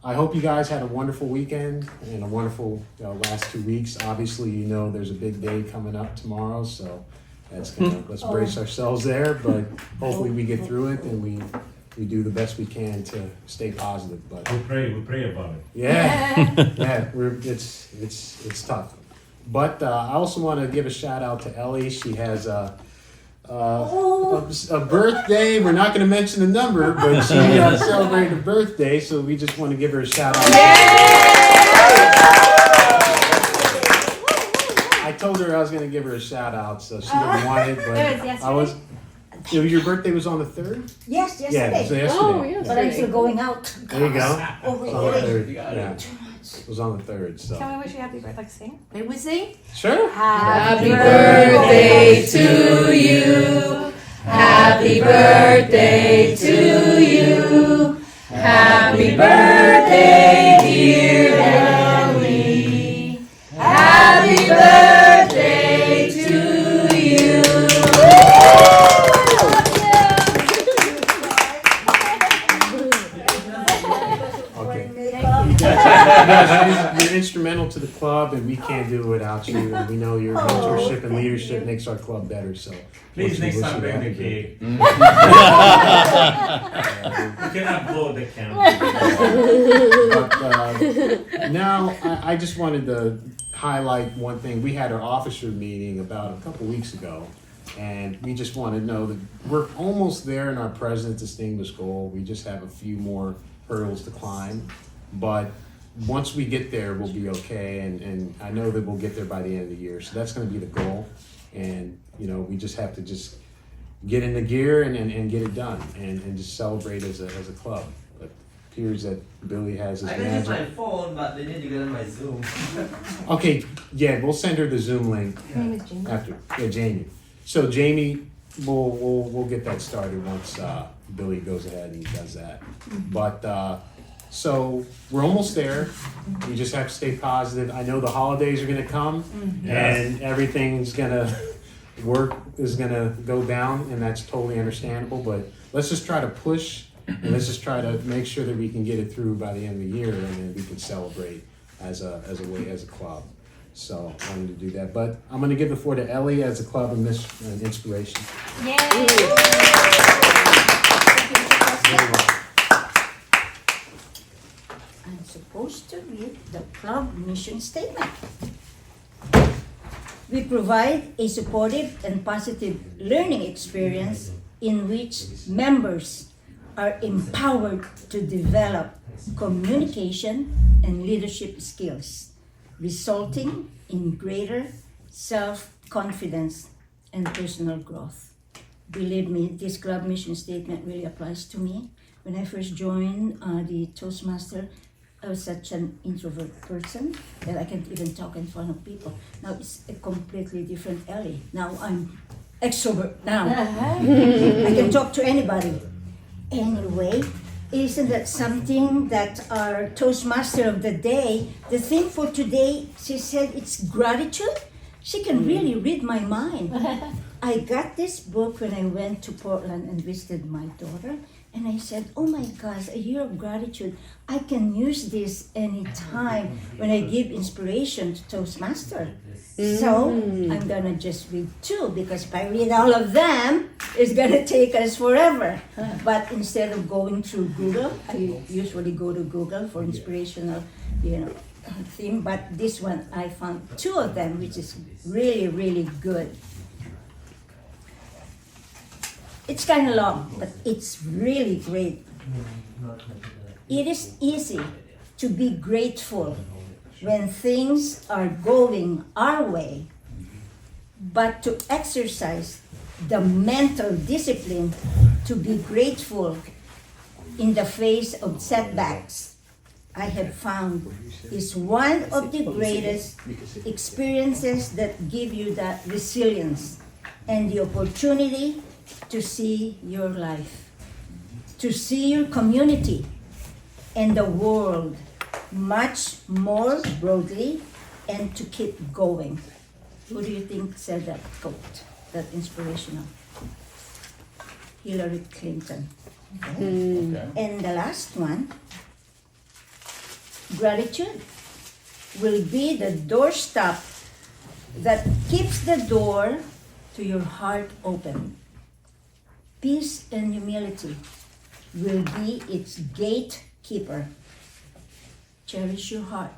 I hope you guys had a wonderful weekend and a wonderful last 2 weeks. Obviously, you know there's a big day coming up tomorrow, so let's brace ourselves there. But hopefully we get through it and we do the best we can to stay positive. But we pray about it. Yeah, it's tough. But I also want to give a shout out to Ellie. She has a birthday. We're not going to mention the number, but she celebrated a birthday, so we just want to give her a shout out. I told her I was going to give her a shout out, so she didn't want it, but I was. Your birthday was on the 3rd? Yes, yesterday. Yeah, it was yesterday. Oh, yes. But I'm still going out. There you go. Oh, It was on the 3rd. Yeah. It was on the 3rd, so. Can we wish you happy birthday? Like sing? May we sing? Sure. Happy birthday to you. Happy birthday to you. Happy birthday, dear Ellie. Happy birthday to you. You're instrumental to the club, and we can't do it without you. And we know your mentorship and leadership makes our club better. So Please next time bring the cake. You cannot blow the candle. But now I just wanted to highlight one thing. We had our officer meeting about a couple weeks ago, and we just want to know that we're almost there in our President's Distinguished Goal. We just have a few more hurdles to climb, but once we get there, we'll be okay, and I know that we'll get there by the end of the year. So that's going to be the goal, and we just have to just get in the gear and get it done, and just celebrate as a club. It appears that Billy has his I can use my magic. phone, but they need to get on my Zoom. Okay, yeah, we'll send her the Zoom link Her name is Jamie. after. Yeah, Jamie. So Jamie, we'll get that started once Billy goes ahead and does that. But so we're almost there. We just have to stay positive. I know the holidays are going to come, and everything's going to work is going to go down, and that's totally understandable. But let's just try to push, and let's just try to make sure that we can get it through by the end of the year, and then we can celebrate as a club. So I wanted to do that. But I'm going to give the floor to Ellie as a club and an inspiration. Yay! I'm supposed to read the club mission statement. We provide a supportive and positive learning experience in which members are empowered to develop communication and leadership skills, resulting in greater self-confidence and personal growth. Believe me, this club mission statement really applies to me. When I first joined the Toastmaster, I was such an introvert person that I can't even talk in front of people. Now it's a completely different Ellie. Now I'm extrovert now. I can talk to anybody. Anyway, isn't that something that our Toastmaster of the day, the theme for today, she said it's gratitude? She can really read my mind. I got this book when I went to Portland and visited my daughter. And I said, oh my gosh, a year of gratitude. I can use this anytime when I give inspiration to Toastmaster. So I'm gonna just read 2, because if I read all of them, it's gonna take us forever. But instead of going through Google, I usually go to Google for inspirational, theme. But this one, I found 2 of them, which is really, really good. It's kind of long, but it's really great. It is easy to be grateful when things are going our way, but to exercise the mental discipline to be grateful in the face of setbacks, I have found is one of the greatest experiences that give you that resilience and the opportunity to see your life, to see your community and the world much more broadly, and to keep going. Who do you think said that quote, that inspirational? Hillary Clinton. Okay. And the last one, Gratitude will be the doorstop that keeps the door to your heart open. Peace and humility will be its gatekeeper. Cherish your heart,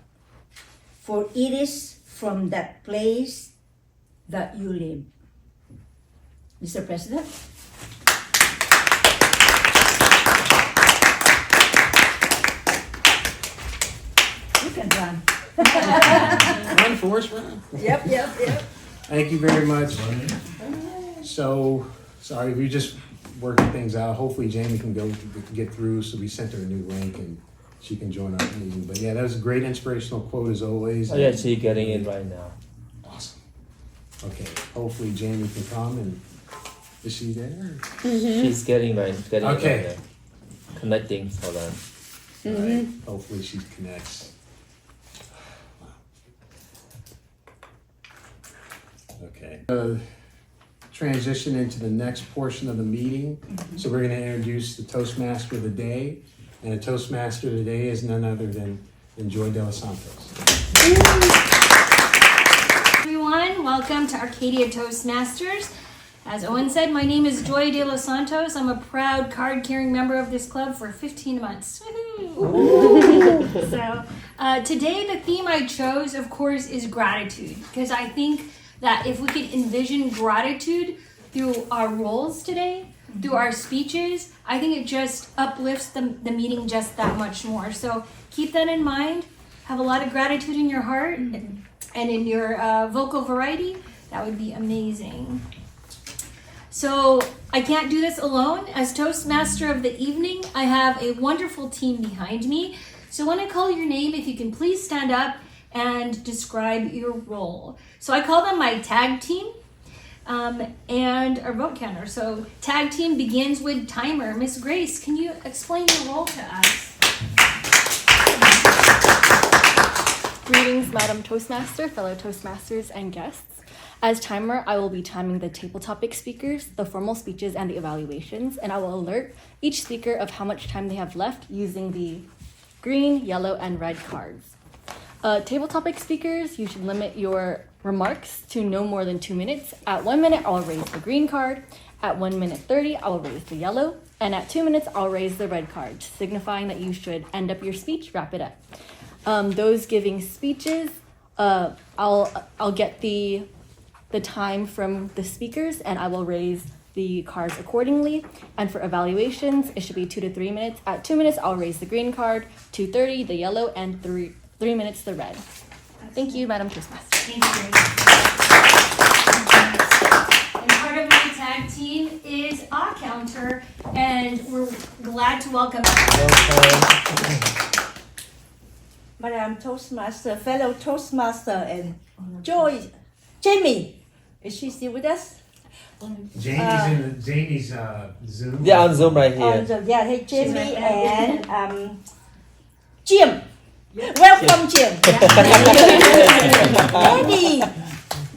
for it is from that place that you live. Mr. President? You can run. Run, Forrest, run. Yep. Thank you very much. So, sorry, we just working things out. Hopefully Jamie can get through, so we sent her a new link and she can join our meeting. But yeah, that was a great inspirational quote as always. Oh yeah, she's getting it right now. Awesome. Okay, hopefully Jamie can come and is she there? She's getting it right Okay. there. Connecting, hold on. All right, hopefully she connects. Okay. Transition into the next portion of the meeting. So we're going to introduce the Toastmaster of the day. And the Toastmaster of the day is none other than Joy De Los Santos. Everyone, welcome to Arcadia Toastmasters. As Owen said, my name is Joy De Los Santos. I'm a proud card-carrying member of this club for 15 months. Woohoo! So today the theme I chose, of course, is gratitude, because I think that if we could envision gratitude through our roles today, through our speeches, I think it just uplifts the meeting just that much more. So keep that in mind. Have a lot of gratitude in your heart and in your vocal variety. That would be amazing. So I can't do this alone. As Toastmaster of the evening, I have a wonderful team behind me. So when I call your name, if you can please stand up and describe your role. So I call them my tag team and our vote counter. So tag team begins with timer. Miss Grace, can you explain your role to us? Greetings, Madam Toastmaster, fellow Toastmasters, and guests. As timer, I will be timing the table topic speakers, the formal speeches, and the evaluations, and I will alert each speaker of how much time they have left using the green, yellow, and red cards. Table topic speakers, you should limit your remarks to no more than 2 minutes. At 1 minute, I'll raise the green card. At 1 minute 30, I will raise the yellow. And at 2 minutes, I'll raise the red card, signifying that you should end up your speech, wrap it up. Those giving speeches, I'll get the time from the speakers and I will raise the cards accordingly. And for evaluations, it should be 2 to 3 minutes. At 2 minutes, I'll raise the green card, 2:30 the yellow, and 3 minutes the red. Thank you, Madam Toastmaster. Thank you. And part of my tag team is a counter, and we're glad to welcome. Madam Toastmaster, fellow Toastmaster, and Joy, Jamie, is she still with us? Jamie's Zoom. Yeah, on Zoom right here. Hey, Jamie and Jim. Welcome, Jim. Eddie,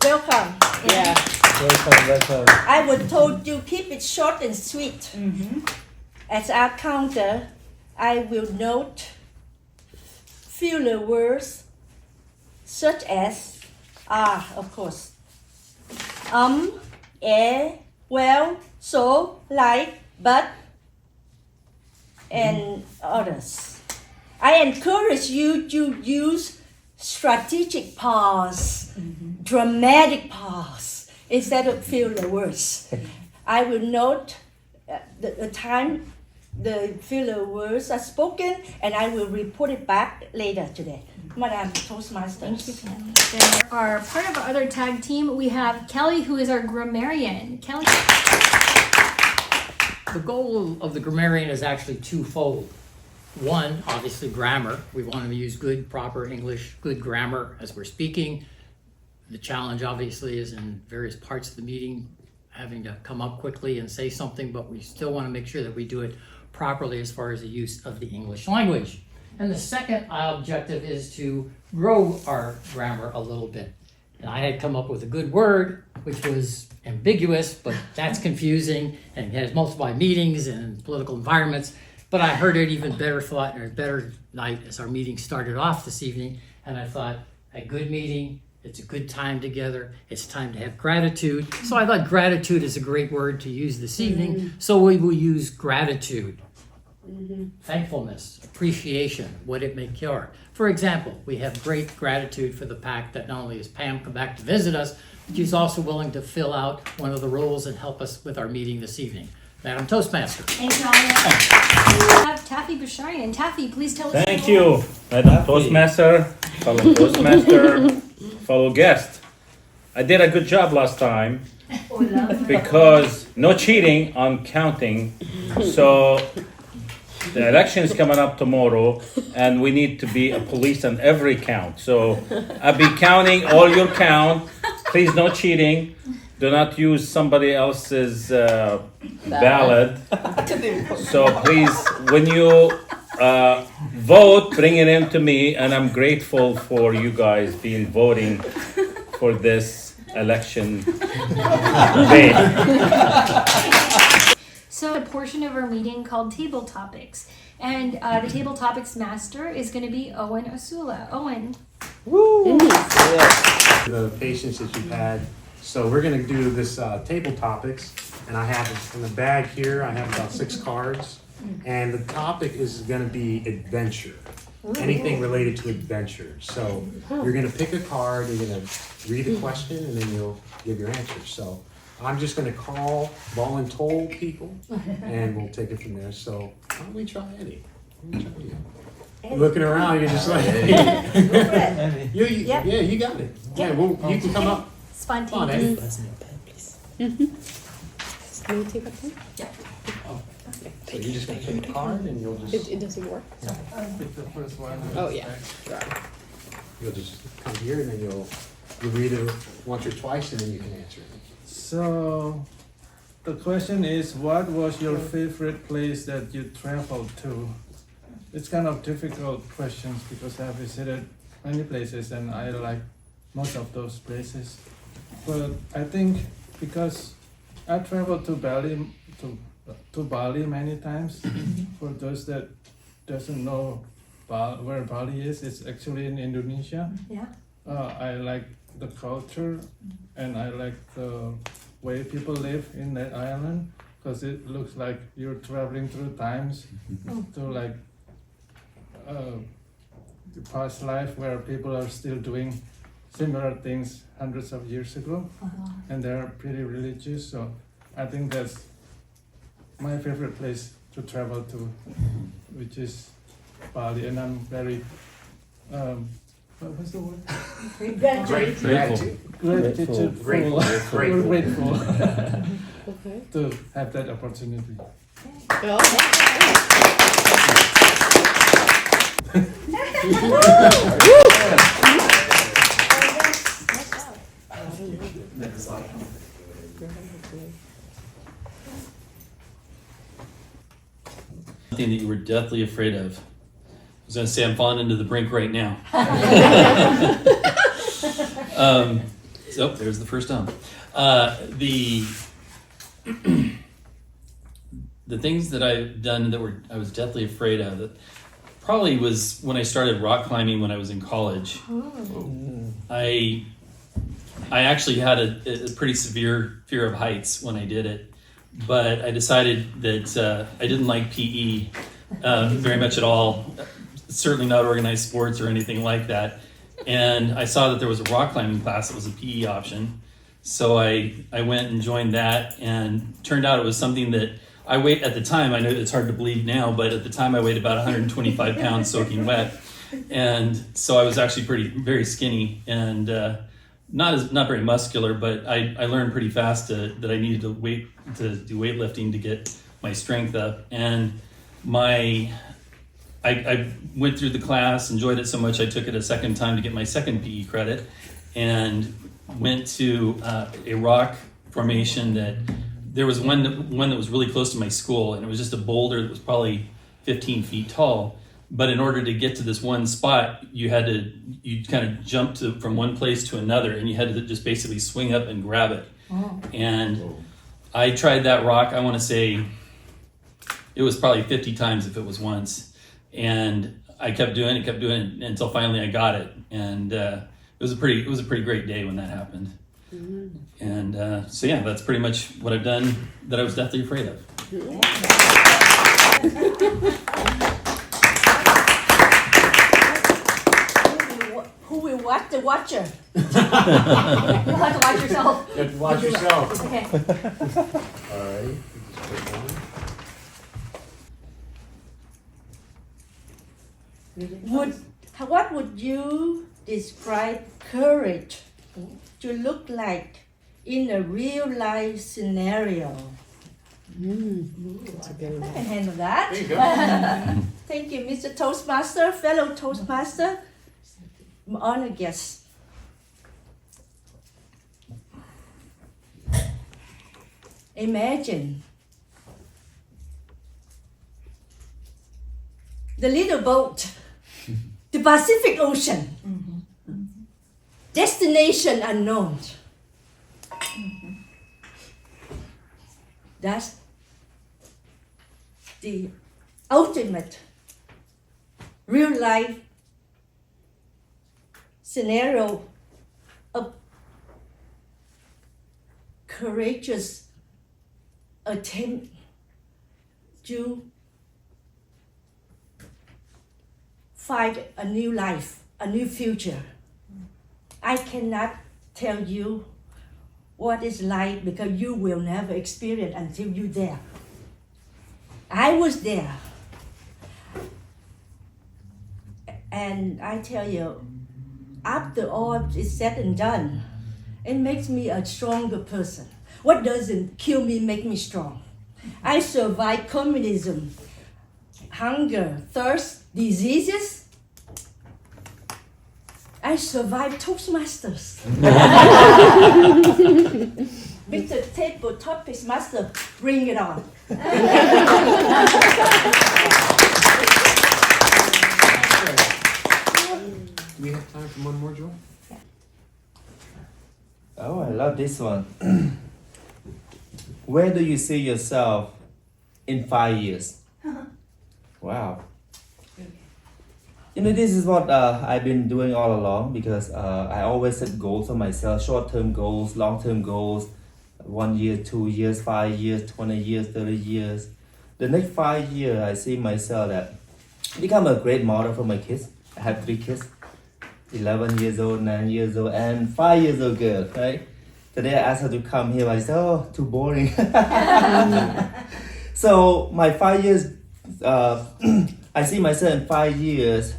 welcome. Yeah. Welcome. I was told you keep it short and sweet. As our counter, I will note filler words such as of course, well, so, like, but, and others. I encourage you to use strategic pause, dramatic pause, instead of filler words. I will note the time the filler words are spoken, and I will report it back later today. Madam Toastmaster. Thank you. Then our part of our other tag team, we have Kelly, who is our grammarian. Kelly. The goal of the grammarian is actually twofold. One, obviously grammar. We want to use good, proper English, good grammar as we're speaking. The challenge obviously is in various parts of the meeting having to come up quickly and say something, but we still want to make sure that we do it properly as far as the use of the English language. And the second objective is to grow our grammar a little bit. And I had come up with a good word, which was ambiguous, but that's confusing and has multiple meanings and political environments. But I heard an even better thought or a better night as our meeting started off this evening, and I thought, a good meeting, it's a good time together, it's time to have gratitude. So I thought gratitude is a great word to use this evening, so we will use gratitude. Thankfulness, appreciation, what it may cure. For example, we have great gratitude for the fact that not only has Pam come back to visit us, but she's also willing to fill out one of the roles and help us with our meeting this evening. Madam Toastmaster. Thank you all. We have Taffy Basharian. Taffy, please tell us. Thank you, Madam Toastmaster, fellow Toastmaster, fellow guest. I did a good job last time because no cheating on counting. So the election is coming up tomorrow and we need to be a police on every count. So I'll be counting all your count. Please, no cheating. Do not use somebody else's ballot. So please, when you vote, bring it in to me, and I'm grateful for you guys being voting for this election day. So a portion of our meeting called Table Topics. And the Table Topics master is going to be Owen Osula. Owen. The patience that you've had. So we're gonna do this table topics, and I have in the bag here, I have about 6 cards. And the topic is gonna be adventure. Anything related to adventure. So you're gonna pick a card, you're gonna read a question, and then you'll give your answer. So I'm just gonna call voluntold people, and we'll take it from there. So why don't we try Eddie? Why don't we try you? Looking around, you're just like, yeah, you got it. Yeah, well, you can come up. Come on, Eddie. Pass me a pen, please. Can you take a pen? So you're just gonna pick a card, and you'll just It doesn't work. pick the first one. Oh, yeah. You'll just come here, and then you'll read it once or twice, and then you can answer it. So, the question is, what was your favorite place that you traveled to? It's kind of difficult questions because I have visited many places and I like most of those places. But I think because I traveled to Bali many times. For those that doesn't know where Bali is, it's actually in Indonesia. Yeah. I like the culture and I like the way people live in that island because it looks like you're traveling through times to like the past life where people are still doing similar things hundreds of years ago, and they're pretty religious. So I think that's my favorite place to travel to, which is Bali, and I'm very what's the word? Gratitude. Grateful Okay. to have that opportunity. Something that you were deathly afraid of. I was going to say I'm falling into the brink right now. So there's the first dump. The things that I've done that I was deathly afraid of, that probably was when I started rock climbing when I was in college. I actually had a pretty severe fear of heights when I did it, but I decided that I didn't like PE very much at all, certainly not organized sports or anything like that. And I saw that there was a rock climbing class that was a PE option. So I went and joined that, and turned out it was something that at the time, I know it's hard to believe now, but at the time I weighed about 125 pounds soaking wet. And so I was actually very skinny and not very muscular, but I learned pretty fast that I needed to do weightlifting to get my strength up. And I went through the class, enjoyed it so much I took it a second time to get my second PE credit, and went to a rock formation that there was one that was really close to my school, and it was just a boulder that was probably 15 feet tall. But in order to get to this one spot, you kind of jump from one place to another, and you had to just basically swing up and grab it. And I tried that rock, I want to say it was probably 50 times if it was once. And I kept doing it until finally I got it. And it was a pretty great day when that happened. And so yeah, that's pretty much what I've done that I was deathly afraid of. Who will watch the watcher? You'll have to watch yourself. You have to watch yourself. Okay. All right. Just put What would you describe courage to look like in a real life scenario? That's a good I one. can handle that. There you go. Thank you, Mr. Toastmaster, fellow Toastmaster, honored guest. Imagine the little boat, the Pacific Ocean, destination unknown. That's the ultimate real life scenario of courageous attempt to find a new life, a new future. I cannot tell you what it's like because you will never experience until you're there. I was there. And I tell you, after all is said and done, it makes me a stronger person. What doesn't kill me make me strong? I survived communism, hunger, thirst, diseases. I survived Toastmasters. Mr. Tabletop Toastmaster, bring it on. Do we have time for one more, Joel? Oh, I love this one. Where do you see yourself in 5 years? Wow. You know, this is what I've been doing all along because I always set goals for myself, short-term goals, long-term goals, 1 year, 2 years, 5 years, 20 years, 30 years. The next 5 years, I see myself that become a great model for my kids. I have 3 kids, 11 years old, 9 years old, and 5 years old girl, right? Today I asked her to come here, I said, oh, too boring. So my 5 years, I see myself in 5 years,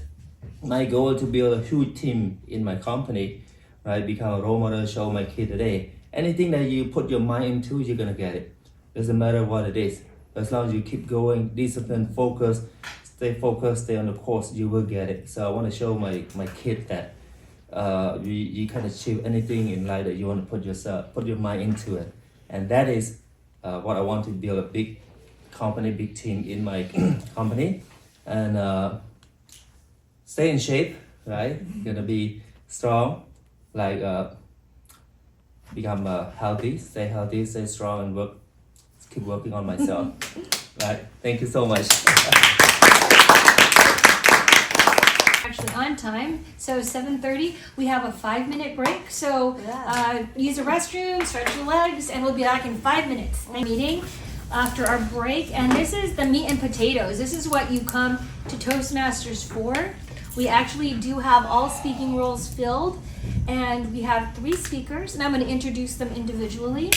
my goal is to build a huge team in my company, right? Become a role model, show my kid today. Anything that you put your mind into, you're gonna get it. Doesn't matter what it is. As long as you keep going, discipline, focused, stay stay on the course, you will get it. So I want to show my kid that you can achieve anything in life that you want to put your mind into it. And that is what I want to build, a big company, big team in my company. And stay in shape, right? Gonna be strong, like become healthy, stay strong, and keep working on myself. Right? Thank you so much. Actually on time, so 7:30 we have a 5-minute break, so use the restroom, stretch your legs, and we'll be back in 5 minutes. Meeting after our break, and this is the meat and potatoes. This is what you come to Toastmasters for. We actually do have all speaking roles filled, and we have 3 speakers, and I'm going to introduce them individually.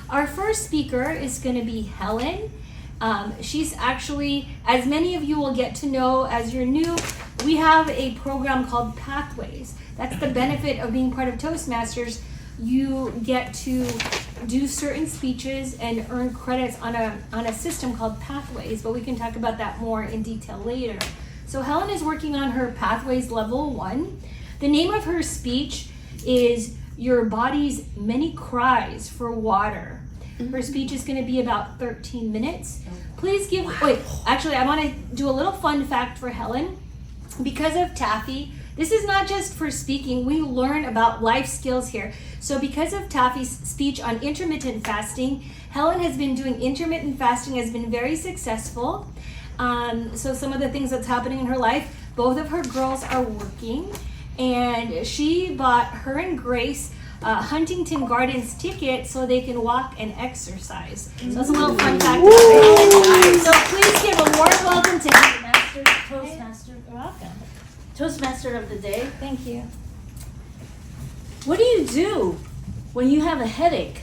Our first speaker is going to be Helen. She's actually, as many of you will get to know as you're new, we have a program called Pathways. That's the benefit of being part of Toastmasters. You get to do certain speeches and earn credits on a system called Pathways, but we can talk about that more in detail later. So Helen is working on her Pathways Level 1. The name of her speech is Your Body's Many Cries for Water. Her speech is going to be about 13 minutes. Please give, actually I want to do a little fun fact for Helen. Because of Taffy, This is not just for speaking, we learn about life skills here. So because of Taffy's speech on intermittent fasting, Helen has been doing intermittent fasting, has been very successful. So some of the things that's happening in her life, both of her girls are working, and she bought her and Grace Huntington Gardens ticket so they can walk and exercise. So that's a little fun fact. So please give a warm welcome to Toastmaster. You're welcome. Toastmaster of the day. Thank you. What do you do when you have a headache?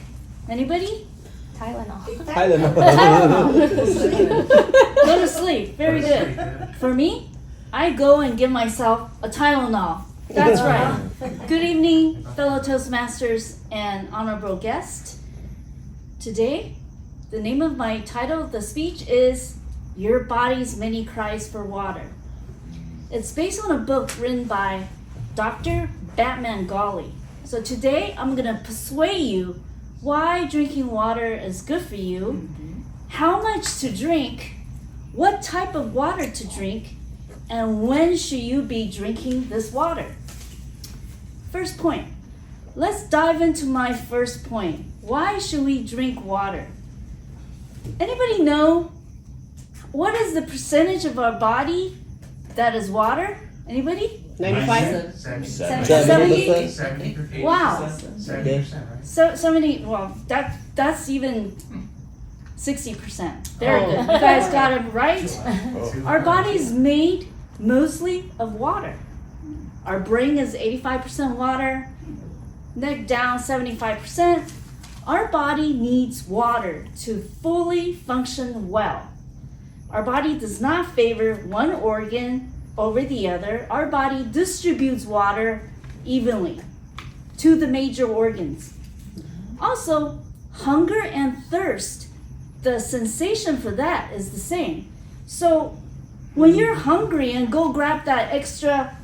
Anybody? Tylenol. Go to sleep. Very good. For me, I go and give myself a Tylenol. That's right. Good evening, fellow Toastmasters and honorable guest. Today, the name of my title of the speech is Your Body's Many Cries for Water. It's based on a book written by Dr. Batman Golly. So today, I'm going to persuade you why drinking water is good for you, how much to drink, what type of water to drink, and when should you be drinking this water. First point. Let's dive into my first point. Why should we drink water? Anybody know what is the percentage of our body that is water? Anybody? 95. 70? Wow. 70%, right? So 70, well, that's even 60%. Very good. You guys got it right. Our body is made mostly of water. Our brain is 85% water, neck down 75%. Our body needs water to fully function well. Our body does not favor one organ over the other. Our body distributes water evenly to the major organs. Also, hunger and thirst, the sensation for that is the same. So when you're hungry and go grab that extra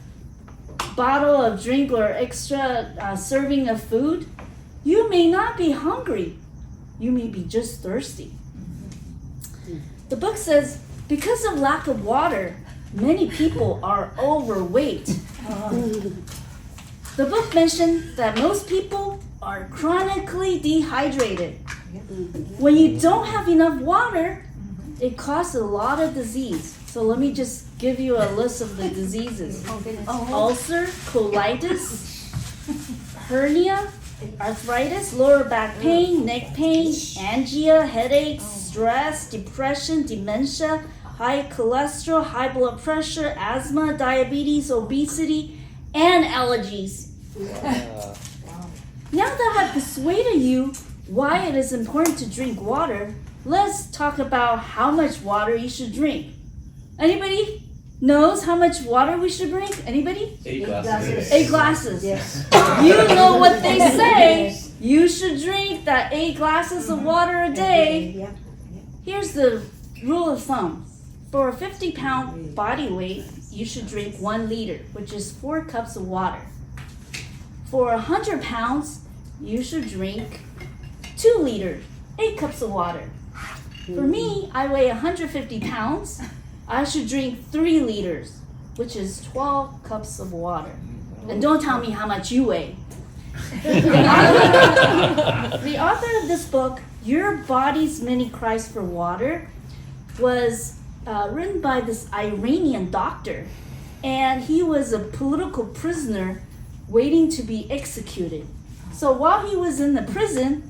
bottle of drink or extra serving of food, you may not be hungry. You may be just thirsty. The book says, because of lack of water, many people are overweight. The book mentioned that most people are chronically dehydrated. When you don't have enough water, it causes a lot of disease. So let me just give you a list of the diseases. Ulcer, colitis, hernia, arthritis, lower back pain, neck pain, angina, headaches, stress, depression, dementia, high cholesterol, high blood pressure, asthma, diabetes, obesity, and allergies. Now that I've persuaded you why it is important to drink water, let's talk about how much water you should drink. Anybody knows how much water we should drink? Anybody? 8 glasses. 8 glasses. Yes. You know what they say. You should drink that 8 glasses of water a day. Here's the rule of thumb. For a 50-pound body weight, you should drink 1 liter, which is 4 cups of water. For 100 pounds, you should drink 2 liters, 8 cups of water. For me, I weigh 150 pounds. I should drink 3 liters, which is 12 cups of water. And don't tell me how much you weigh. The author of this book, Your Body's Many Cries for Water, was written by this Iranian doctor. And he was a political prisoner waiting to be executed. So while he was in the prison,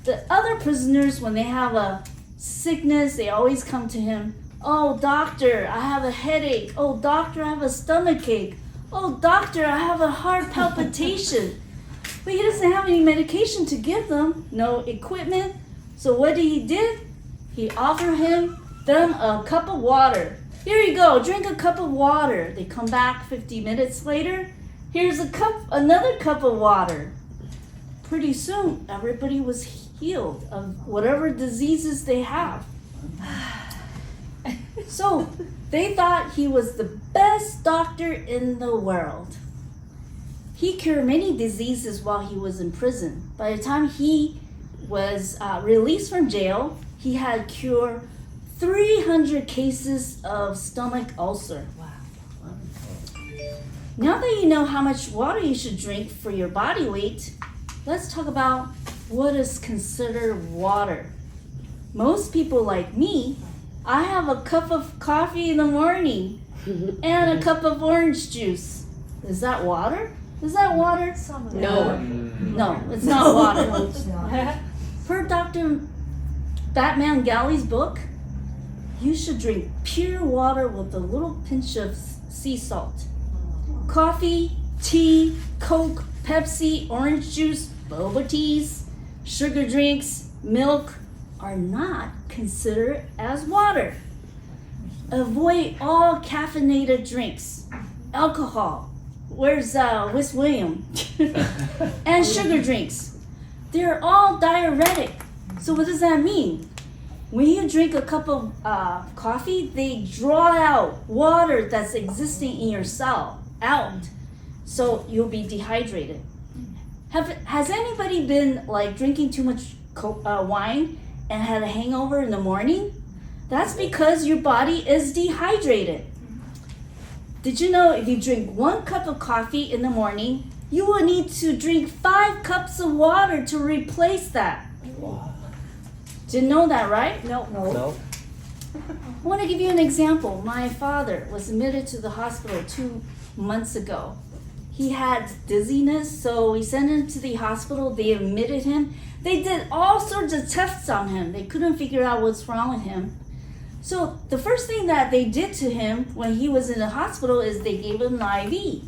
the other prisoners, when they have a sickness, they always come to him. Oh, doctor, I have a headache. Oh, doctor, I have a stomach ache. Oh, doctor, I have a heart palpitation. But he doesn't have any medication to give them, no equipment. So what did? He offered them a cup of water. Here you go, drink a cup of water. They come back 50 minutes later. Here's another cup of water. Pretty soon, everybody was healed of whatever diseases they have. So they thought he was the best doctor in the world. He cured many diseases while he was in prison. By the time he was released from jail, he had cured 300 cases of stomach ulcer. Wow. Now that you know how much water you should drink for your body weight, let's talk about what is considered water. Most people like me, I have a cup of coffee in the morning and a cup of orange juice. Is that water? Is that water? No. No, it's not water. Per Dr. Batman Galley's book, you should drink pure water with a little pinch of sea salt. Coffee, tea, Coke, Pepsi, orange juice, boba teas, sugar drinks, milk are not considered as water. Avoid all caffeinated drinks, alcohol. Where's William? And sugar drinks. They're all diuretic. So what does that mean? When you drink a cup of coffee, they draw out water that's existing in your cell out. So you'll be dehydrated. Has anybody been like drinking too much wine and had a hangover in the morning? That's because your body is dehydrated. Did you know if you drink 1 cup of coffee in the morning, you will need to drink 5 cups of water to replace that? Didn't know that, right? No. I want to give you an example. My father was admitted to the hospital 2 months ago. He had dizziness, so we sent him to the hospital. They admitted him. They did all sorts of tests on him. They couldn't figure out what's wrong with him. So the first thing that they did to him when he was in the hospital is they gave him an IV.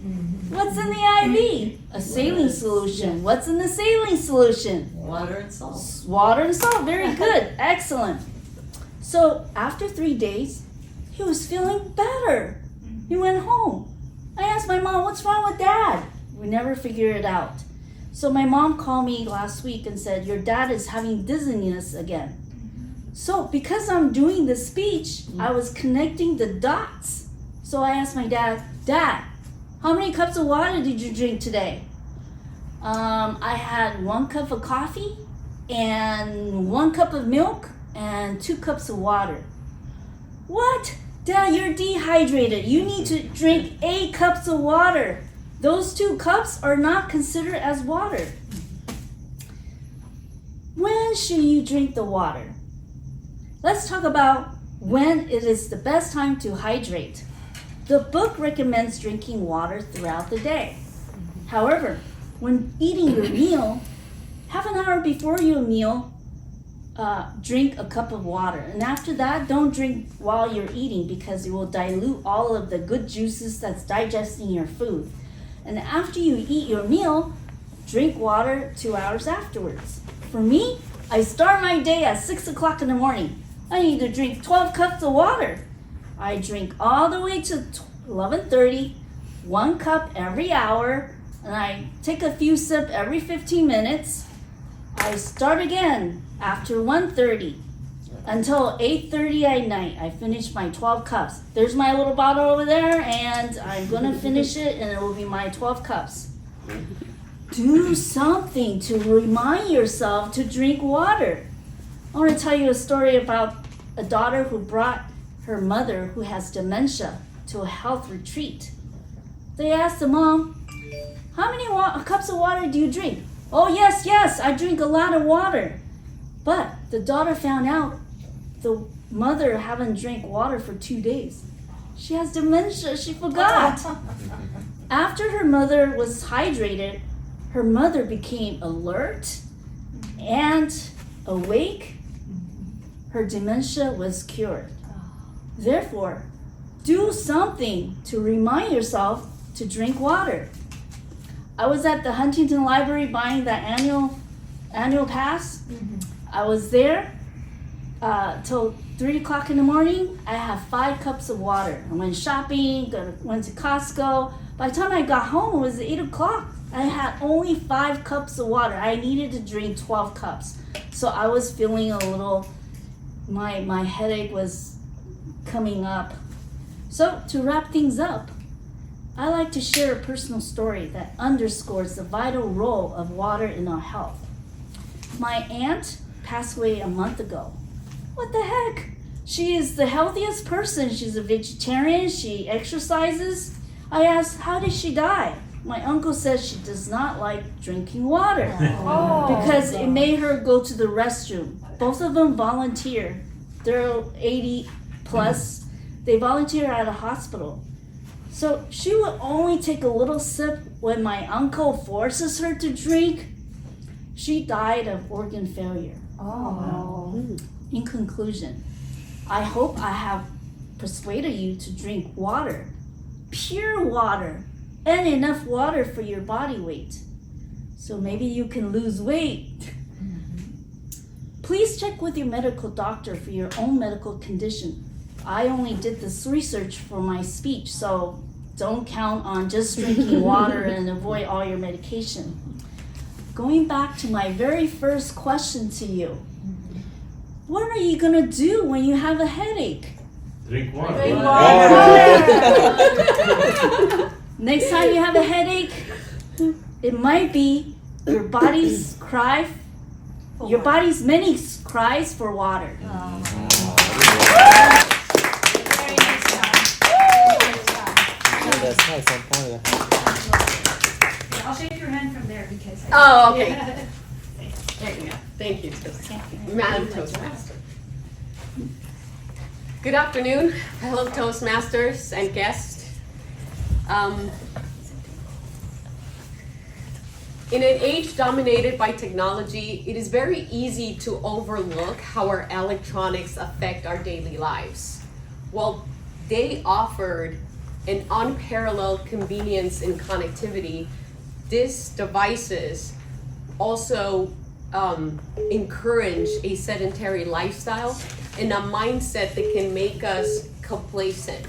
What's in the IV? A saline solution. What's in the saline solution? Water and salt. Water and salt. Very good. Excellent. So after 3 days, he was feeling better. He went home. I asked my mom, what's wrong with Dad? We never figured it out. So my mom called me last week and said, your dad is having dizziness again. So because I'm doing this speech, I was connecting the dots. So I asked my dad, Dad, how many cups of water did you drink today? I had 1 cup of coffee and 1 cup of milk and 2 cups of water. What? Dad, you're dehydrated. You need to drink 8 cups of water. Those 2 cups are not considered as water. When should you drink the water? Let's talk about when it is the best time to hydrate. The book recommends drinking water throughout the day. However, when eating your meal, half an hour before your meal, drink a cup of water. And after that, don't drink while you're eating because it will dilute all of the good juices that's digesting your food. And after you eat your meal, drink water 2 hours afterwards. For me, I start my day at 6 o'clock in the morning. I need to drink 12 cups of water. I drink all the way to 11:30, 1 cup every hour, and I take a few sips every 15 minutes. I start again after 1:30 until 8:30 at night. I finish my 12 cups. There's my little bottle over there, and I'm gonna finish it, and it will be my 12 cups. Do something to remind yourself to drink water. I want to tell you a story about a daughter who brought her mother, who has dementia, to a health retreat. They asked the mom, how many cups of water do you drink? Oh, yes, I drink a lot of water. But the daughter found out the mother haven't drank water for 2 days. She has dementia, she forgot. After her mother was hydrated, her mother became alert and awake. Her dementia was cured. Therefore, do something to remind yourself to drink water. I was at the Huntington Library buying the annual pass. I was there till 3 o'clock in the morning. I have 5 cups of water. I went shopping, went to Costco. By the time I got home, it was 8 o'clock. I had only 5 cups of water. I needed to drink 12 cups. So I was feeling a little, my headache was coming up. So to wrap things up, I like to share a personal story that underscores the vital role of water in our health. My aunt passed away a month ago. What the heck? She is the healthiest person. She's a vegetarian. She exercises. I asked, how did she die? My uncle says she does not like drinking water because it made her go to the restroom. Both of them volunteer. They're 80 plus. They volunteer at a hospital. So she would only take a little sip when my uncle forces her to drink. She died of organ failure. In conclusion, I hope I have persuaded you to drink water, pure water, and enough water for your body weight. So maybe you can lose weight. Please check with your medical doctor for your own medical condition. I only did this research for my speech, so don't count on just drinking water and avoid all your medication. Going back to my very first question to you, what are you gonna do when you have a headache? Drink water. Drink Next time you have a headache, it might be your body's many cries for water. That's nice. I'm proud of that. I'll shake your hand from there because. Oh, okay. There you go. Thank you, Madam Toastmaster. Good afternoon, fellow Toastmasters and guests. In an age dominated by technology, it is very easy to overlook how our electronics affect our daily lives. While they offered an unparalleled convenience in connectivity, these devices also encourage a sedentary lifestyle and a mindset that can make us complacent.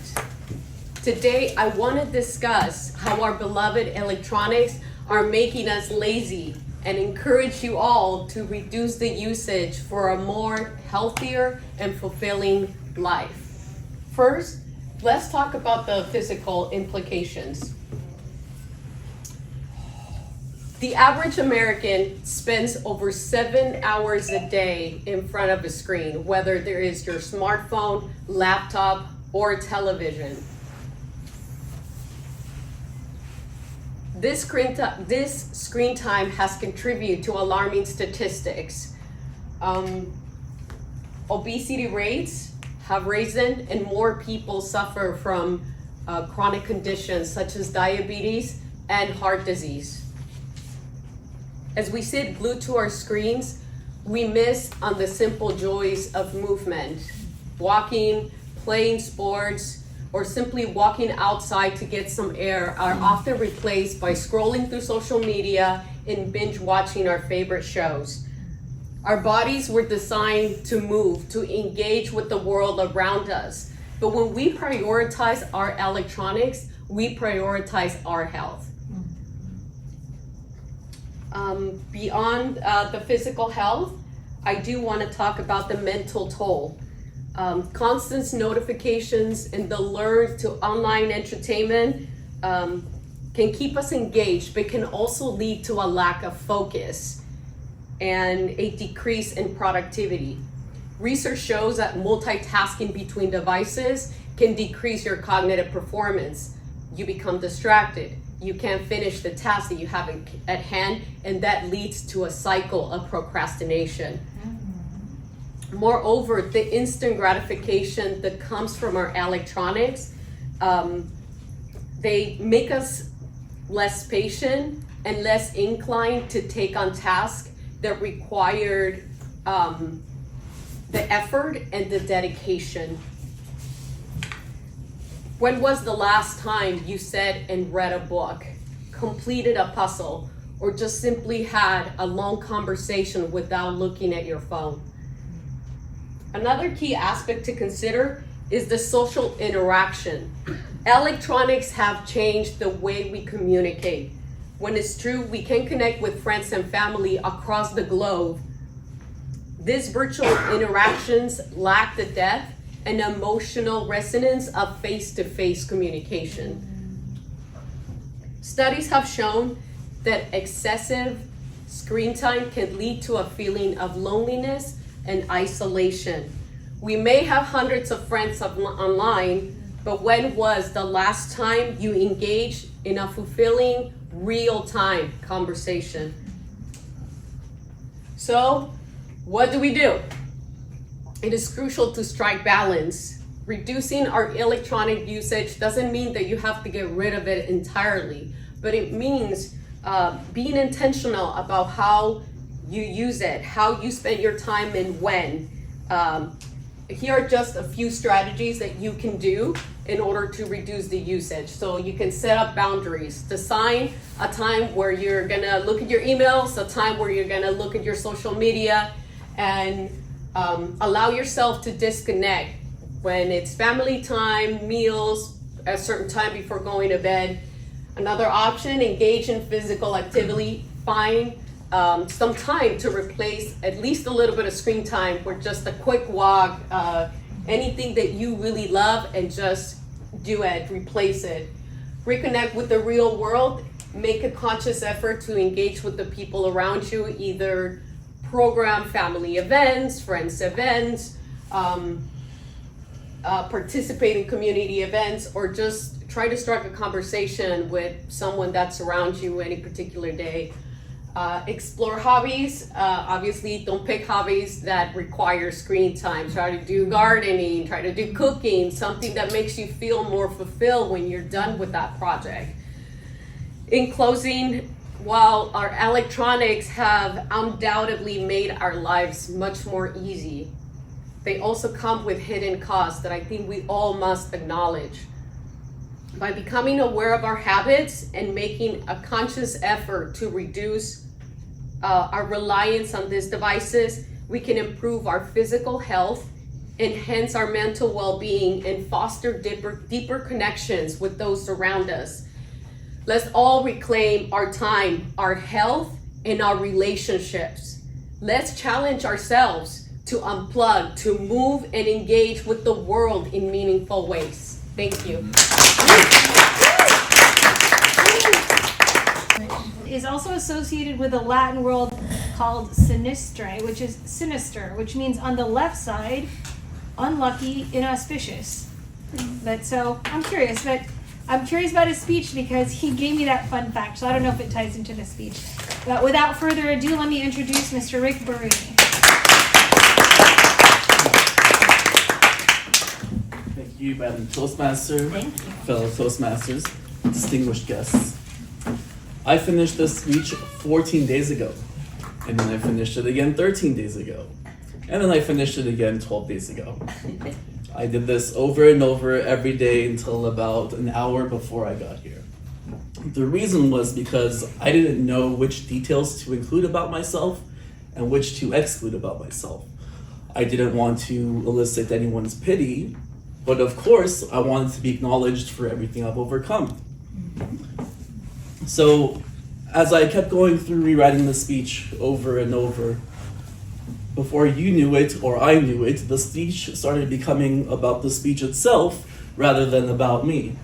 Today, I want to discuss how our beloved electronics are making us lazy and encourage you all to reduce the usage for a more healthier and fulfilling life. First, let's talk about the physical implications. The average American spends over 7 hours a day in front of a screen, whether there is your smartphone, laptop, or television. This screen time has contributed to alarming statistics. Obesity rates have risen and more people suffer from chronic conditions such as diabetes and heart disease. As we sit glued to our screens, we miss on the simple joys of movement. Walking, playing sports, or simply walking outside to get some air are often replaced by scrolling through social media and binge watching our favorite shows. Our bodies were designed to move, to engage with the world around us. But when we prioritize our electronics, we prioritize our health. Beyond the physical health, I do want to talk about the mental toll. Constant notifications and the lure to online entertainment can keep us engaged, but can also lead to a lack of focus and a decrease in productivity. Research shows that multitasking between devices can decrease your cognitive performance. You become distracted. You can't finish the task that you have at hand, and that leads to a cycle of procrastination. Moreover, the instant gratification that comes from our electronics, they make us less patient and less inclined to take on tasks that required the effort and the dedication. When was the last time you sat and read a book, completed a puzzle, or just simply had a long conversation without looking at your phone? Another key aspect to consider is the social interaction. Electronics have changed the way we communicate. When it's true, we can connect with friends and family across the globe. These virtual interactions lack the depth and emotional resonance of face-to-face communication. Studies have shown that excessive screen time can lead to a feeling of loneliness and isolation. We may have hundreds of friends online, but when was the last time you engaged in a fulfilling, real-time conversation? So, what do? It is crucial to strike balance. Reducing our electronic usage doesn't mean that you have to get rid of it entirely, but it means being intentional about how you use it, how you spend your time and when. Here are just a few strategies that you can do in order to reduce the usage. So you can set up boundaries, design a time where you're gonna look at your emails, a time where you're gonna look at your social media, and allow yourself to disconnect when it's family time, meals, at a certain time before going to bed. Another option, engage in physical activity. Find some time to replace at least a little bit of screen time for just a quick walk, anything that you really love, and just do it, replace it. Reconnect with the real world. Make a conscious effort to engage with the people around you, either program family events, friends events, participate in community events, or just try to strike a conversation with someone that's around you any particular day. Explore hobbies. Obviously, don't pick hobbies that require screen time. Try to do gardening, try to do cooking, something that makes you feel more fulfilled when you're done with that project. In closing, while our electronics have undoubtedly made our lives much more easy, they also come with hidden costs that I think we all must acknowledge. By becoming aware of our habits and making a conscious effort to reduce our reliance on these devices, we can improve our physical health, enhance our mental well-being, and foster deeper connections with those around us. Let's all reclaim our time, our health, and our relationships. Let's challenge ourselves to unplug, to move and engage with the world in meaningful ways. Thank you. Is also associated with a Latin word called sinistre, which is sinister, which means on the left side, unlucky, inauspicious. But so I'm curious about his speech because he gave me that fun fact, so I don't know if it ties into the speech. But without further ado, let me introduce Mr. Rick Barouni. Thank you, Madam Toastmaster, Thank you. fellow Toastmasters, distinguished guests. I finished this speech 14 days ago, and then I finished it again 13 days ago, and then I finished it again 12 days ago. I did this over and over every day until about an hour before I got here. The reason was because I didn't know which details to include about myself and which to exclude about myself. I didn't want to elicit anyone's pity, but of course I wanted to be acknowledged for everything I've overcome. So as I kept going through rewriting the speech over and over, before you knew it or I knew it, the speech started becoming about the speech itself rather than about me.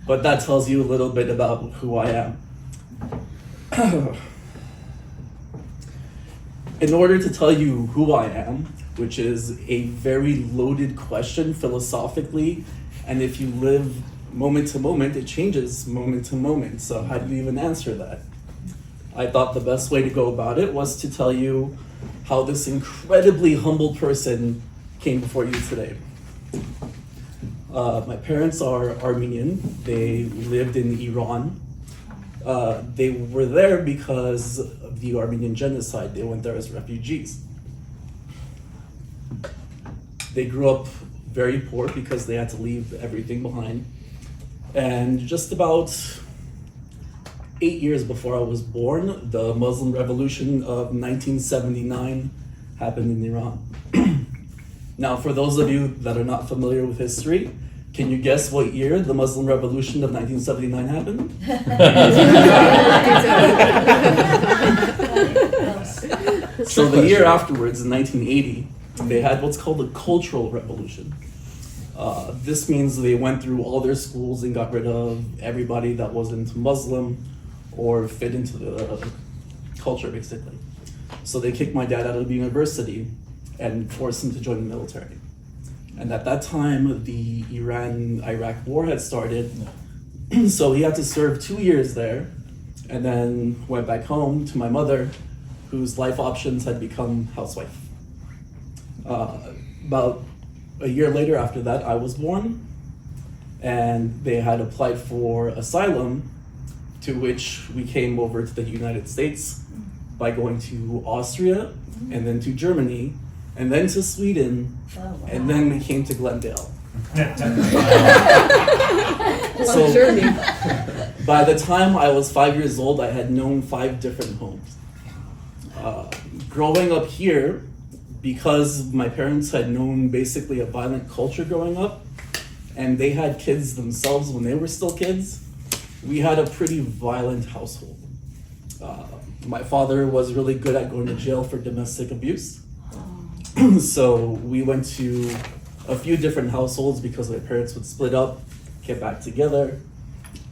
But that tells you a little bit about who I am. In order to tell you who I am, which is a very loaded question philosophically, and if you live moment to moment, it changes moment to moment. So how do you even answer that? I thought the best way to go about it was to tell you how this incredibly humble person came before you today. My parents are Armenian. They lived in Iran. They were there because of the Armenian genocide. They went there as refugees. They grew up very poor because they had to leave everything behind. And just about 8 years before I was born, the Muslim Revolution of 1979 happened in Iran. Now, for those of you that are not familiar with history, can you guess what year the Muslim Revolution of 1979 happened? So the year afterwards, in 1980, they had what's called a cultural revolution. This means they went through all their schools and got rid of everybody that wasn't Muslim or fit into the culture, basically. So they kicked my dad out of the university and forced him to join the military. And at that time, the Iran-Iraq war had started. So he had to serve 2 years there, and then went back home to my mother, whose life options had become housewife. About a year later after that, I was born, and they had applied for asylum, to which we came over to the United States by going to Austria, and then to Germany, and then to Sweden, and then we came to Glendale. So, journey. by the time I was 5 years old, I had known 5 different homes. Growing up here, because my parents had known basically a violent culture growing up, and they had kids themselves when they were still kids, we had a pretty violent household. My father was really good at going to jail for domestic abuse. So we went to a few different households because my parents would split up, get back together.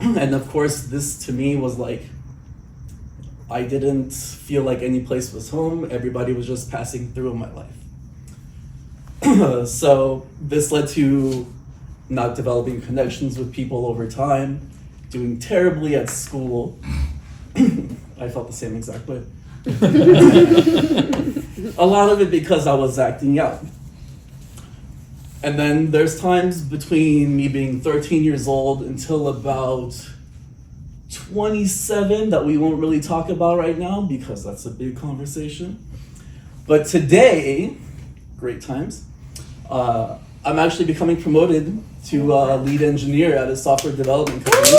And of course, this to me was like, I didn't feel like any place was home. Everybody was just passing through in my life. So this led to not developing connections with people over time, doing terribly at school. I felt the same exact way. A lot of it because I was acting out. And then there's times between me being 13 years old until about 27 that we won't really talk about right now because that's a big conversation. But today, great times, I'm actually becoming promoted to lead engineer at a software development company.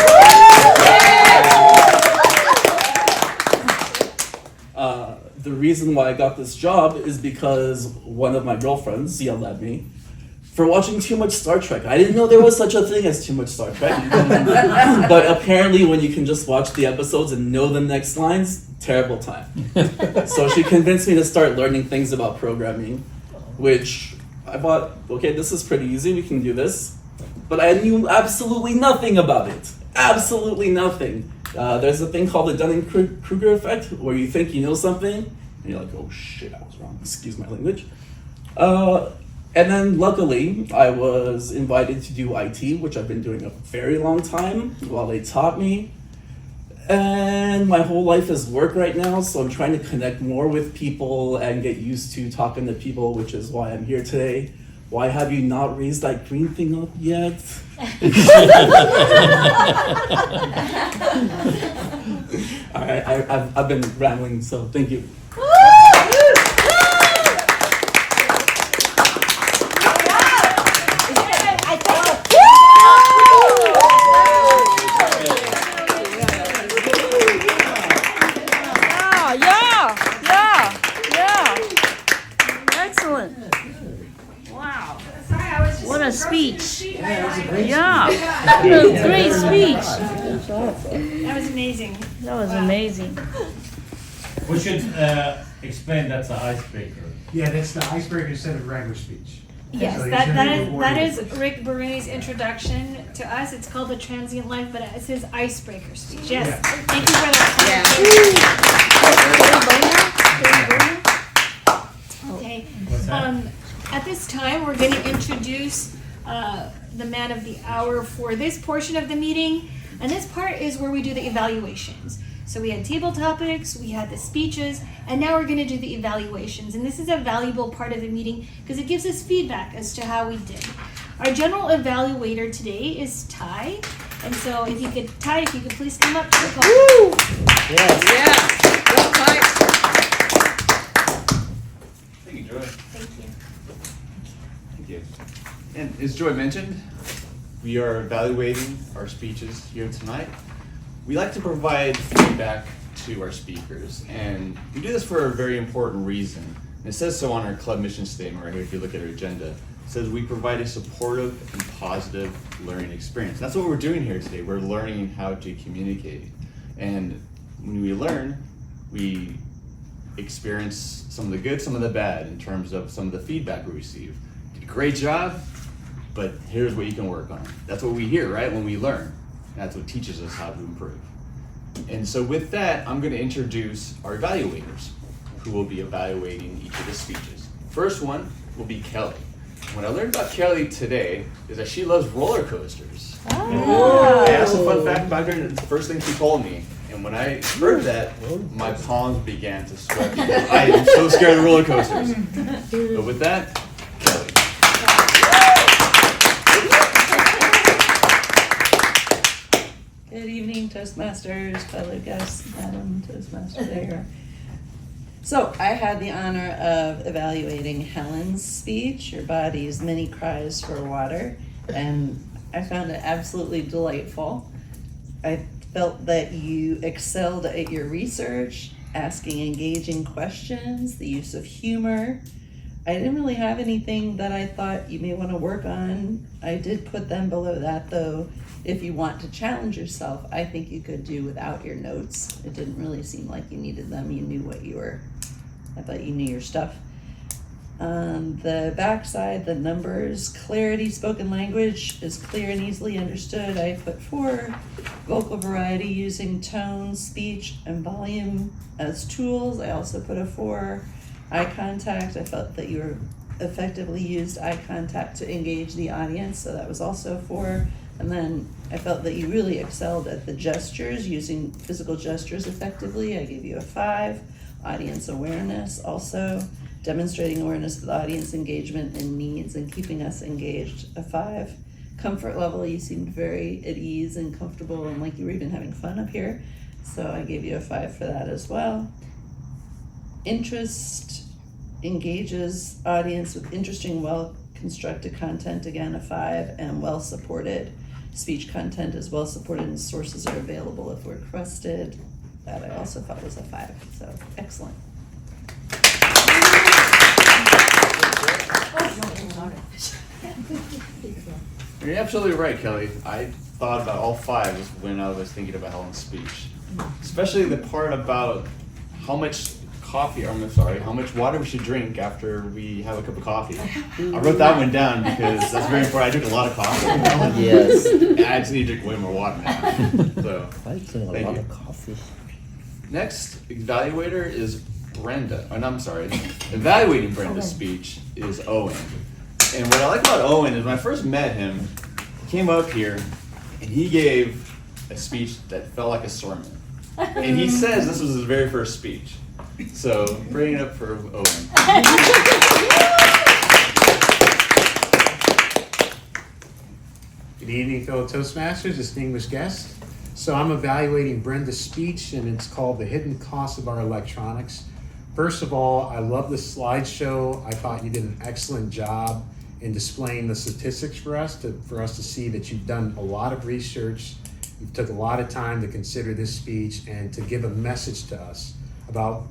The reason why I got this job is because one of my girlfriends yelled at me for watching too much Star Trek. I didn't know there was such a thing as too much Star Trek. But apparently when you can just watch the episodes and know the next lines, terrible time. So she convinced me to start learning things about programming, which I thought, okay, this is pretty easy, we can do this. But I knew absolutely nothing about it. Absolutely nothing. There's a thing called the Dunning-Kruger effect, where you think you know something, and you're like, oh shit, I was wrong, excuse my language. And then luckily, I was invited to do IT, which I've been doing a very long time, while they taught me. And my whole life is work right now, so I'm trying to connect more with people and get used to talking to people, which is why I'm here today. Why have you not raised that green thing up yet? All right, I've been rambling, so thank you. Excellent. Wow. What a speech. Yeah. Great speech. That was amazing. That was amazing. We should explain that's an icebreaker. Yeah, that's the icebreaker instead of regular speech. Yes, So that is Rick Baruni's introduction to us. It's called The Transient Life, but it's his icebreaker speech. Yes. Yeah. Thank you for that. Okay. What's that? At this time, we're going to introduce the man of the hour for this portion of the meeting. And this part is where we do the evaluations. So we had table topics, we had the speeches, and now we're going to do the evaluations. And this is a valuable part of the meeting because it gives us feedback as to how we did. Our general evaluator today is Ty. And so if you could, Ty, if you could please come up to the podium. Yes. Well, Ty. Thank you, Joy. Thank you. Thank you. And as Joy mentioned, we are evaluating our speeches here tonight. We like to provide feedback to our speakers, and we do this for a very important reason. And it says so on our club mission statement right here, if you look at our agenda. It says we provide a supportive and positive learning experience. And that's what we're doing here today. We're learning how to communicate. And when we learn, we experience some of the good, some of the bad in terms of some of the feedback we receive. Did a great job, but here's what you can work on. That's what we hear, right? When we learn. That's what teaches us how to improve. And so with that, I'm going to introduce our evaluators who will be evaluating each of the speeches. First one will be Kelly. what I learned about Kelly today is that she loves roller coasters. Oh. I asked a fun fact about her, and it's the first thing she told me. And when I heard that, my palms began to sweat. I am so scared of roller coasters. But with that, Kelly. Good evening, Toastmasters, fellow guests, Madam Toastmaster there. So I had the honor of evaluating Helen's speech, Your Body's Many Cries for Water, and I found it absolutely delightful. I felt that you excelled at your research, asking engaging questions, the use of humor. I didn't really have anything that I thought you may want to work on. I did put them below that though. If you want to challenge yourself, I think you could do without your notes. It didn't really seem like you needed them. You knew what you were, I thought you knew your stuff. On the backside, the numbers, clarity, spoken language is clear and easily understood. I put 4, vocal variety using tone, speech, and volume as tools. I also put a 4, eye contact. I felt that you were effectively used eye contact to engage the audience, so that was also a 4. And then I felt that you really excelled at the gestures, using physical gestures effectively. I gave you a 5. Audience awareness, also demonstrating awareness of the audience engagement and needs and keeping us engaged, a 5. Comfort level, you seemed very at ease and comfortable and like you were even having fun up here, so I gave you a 5 for that as well. Interest, engages audience with interesting, well constructed content, again a 5, and well supported. Speech content is well supported and sources are available if we're requested. That I also thought was a 5, so excellent. You're absolutely right, Kelly. I thought about all 5 when I was thinking about Helen's speech. Especially the part about how much how much water we should drink after we have a cup of coffee. I wrote that one down because that's very important. I drink a lot of coffee. Yes. And I just need to drink way more water now. So, I drink a lot of coffee. Next evaluator is Brenda. Oh, no, I'm sorry. Evaluating Brenda's speech is Owen. And what I like about Owen is when I first met him, he came up here and he gave a speech that felt like a sermon. And he says this was his very first speech. So bring it up for Owen. Good evening, fellow Toastmasters, distinguished guests. So I'm evaluating Brenda's speech, and it's called The Hidden Cost of Our Electronics. First of all, I love the slideshow. I thought you did an excellent job in displaying the statistics for us to see that you've done a lot of research. You took a lot of time to consider this speech and to give a message to us about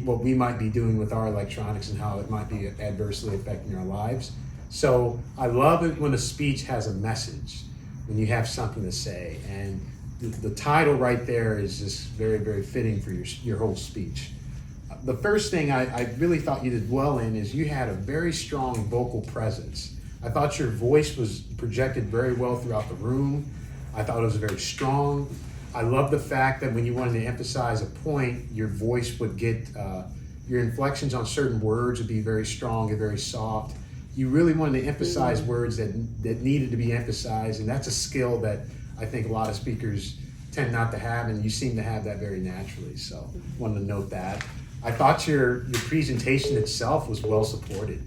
what we might be doing with our electronics and how it might be adversely affecting our lives. So I love it when a speech has a message, when you have something to say. And the title right there is just very, very fitting for your whole speech. The first thing I really thought you did well in is you had a very strong vocal presence. I thought your voice was projected very well throughout the room. I thought it was very strong. I love the fact that when you wanted to emphasize a point, your voice would get, your inflections on certain words would be very strong and very soft. You really wanted to emphasize words that needed to be emphasized, and that's a skill that I think a lot of speakers tend not to have, and you seem to have that very naturally, so wanted to note that. I thought your presentation itself was well supported.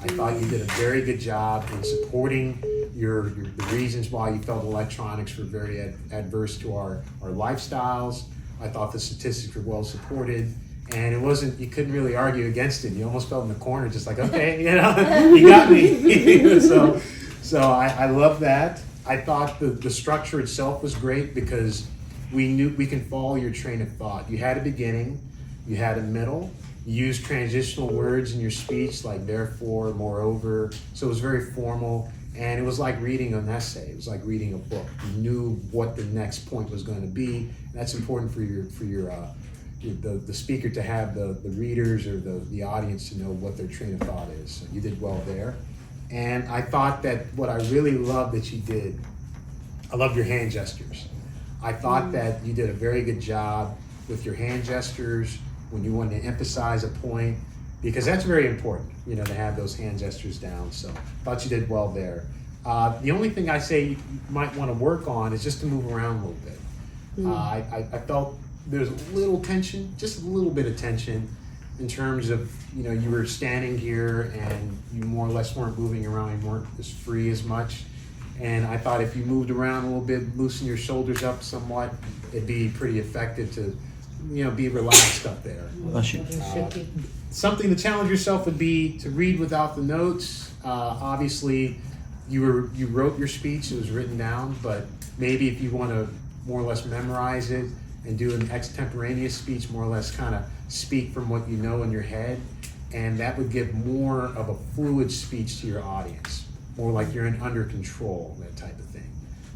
I thought you did a very good job in supporting the reasons why you felt electronics were very adverse to our lifestyles. I thought the statistics were well supported, and you couldn't really argue against it. You almost felt in the corner, just like, okay, you got me. So I love that. I thought the structure itself was great because we knew we can follow your train of thought. You had a beginning, you had a middle, you used transitional words in your speech like therefore, moreover, so it was very formal, and it was like reading an essay. It was like reading a book. You knew what the next point was going to be, and that's important for the speaker to have the readers or the audience to know what their train of thought is. So you did well there. And I thought that what I really loved that you did, I loved your hand gestures. I thought that you did a very good job with your hand gestures when you wanted to emphasize a point, because that's very important, you know, to have those hand gestures down. So thought you did well there. The only thing I say you might want to work on is just to move around a little bit. I felt there's a little tension, just a little bit of tension in terms of, you know, you were standing here and you more or less weren't moving around, you weren't as free as much. And I thought if you moved around a little bit, loosen your shoulders up somewhat, it'd be pretty effective to, you know, be relaxed up there. Something to challenge yourself would be to read without the notes. Obviously, you wrote your speech, it was written down, but maybe if you want to more or less memorize it and do an extemporaneous speech, more or less kind of speak from what you know in your head, and that would give more of a fluid speech to your audience, more like you're under control, that type of thing.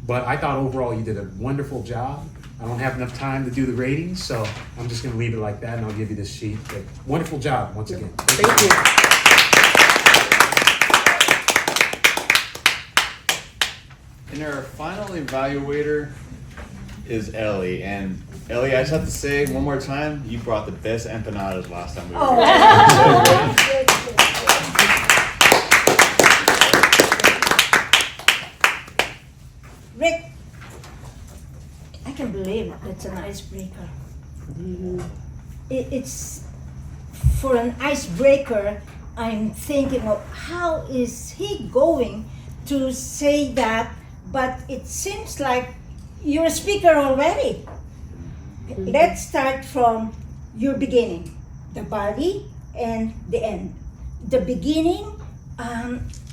But I thought overall you did a wonderful job. I don't have enough time to do the ratings, so I'm just going to leave it like that, and I'll give you this sheet. But wonderful job once again. Thank you. And our final evaluator is Ellie. And Ellie, I just have to say one more time, you brought the best empanadas last time we were here. Rick, I can believe it's an icebreaker. It's for an icebreaker. I'm thinking of how is he going to say that, but it seems like you're a speaker already. Let's start from your beginning, the body and the end. The beginning,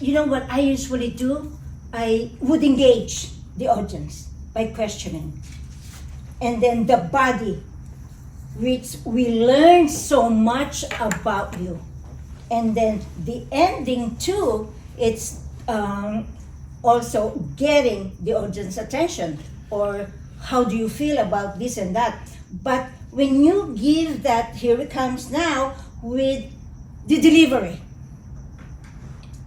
you know what I usually do? I would engage the audience by questioning. And then the body, which we learn so much about you. And then the ending too, it's also getting the audience attention, or how do you feel about this and that. But when you give that, here it comes now with the delivery.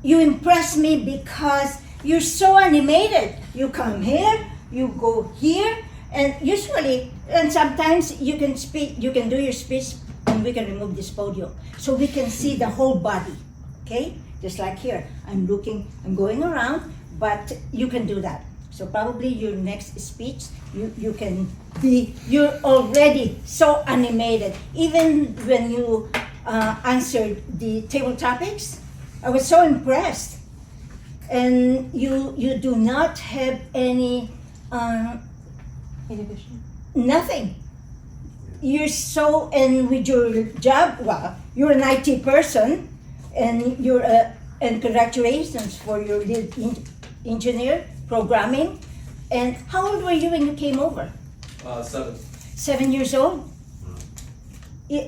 You impress me because you're so animated. You come here, you go here, and usually, and sometimes you can speak, you can do your speech, and we can remove this podium. So we can see the whole body, okay? Just like here, I'm going around, but you can do that. So probably your next speech, you're already so animated. Even when you answered the table topics, I was so impressed. And you do not have any inhibition. Nothing. You're so, and with your job, well, you're an IT person, and and congratulations for your lead engineer programming. And how old were you when you came over? 7. 7 years old.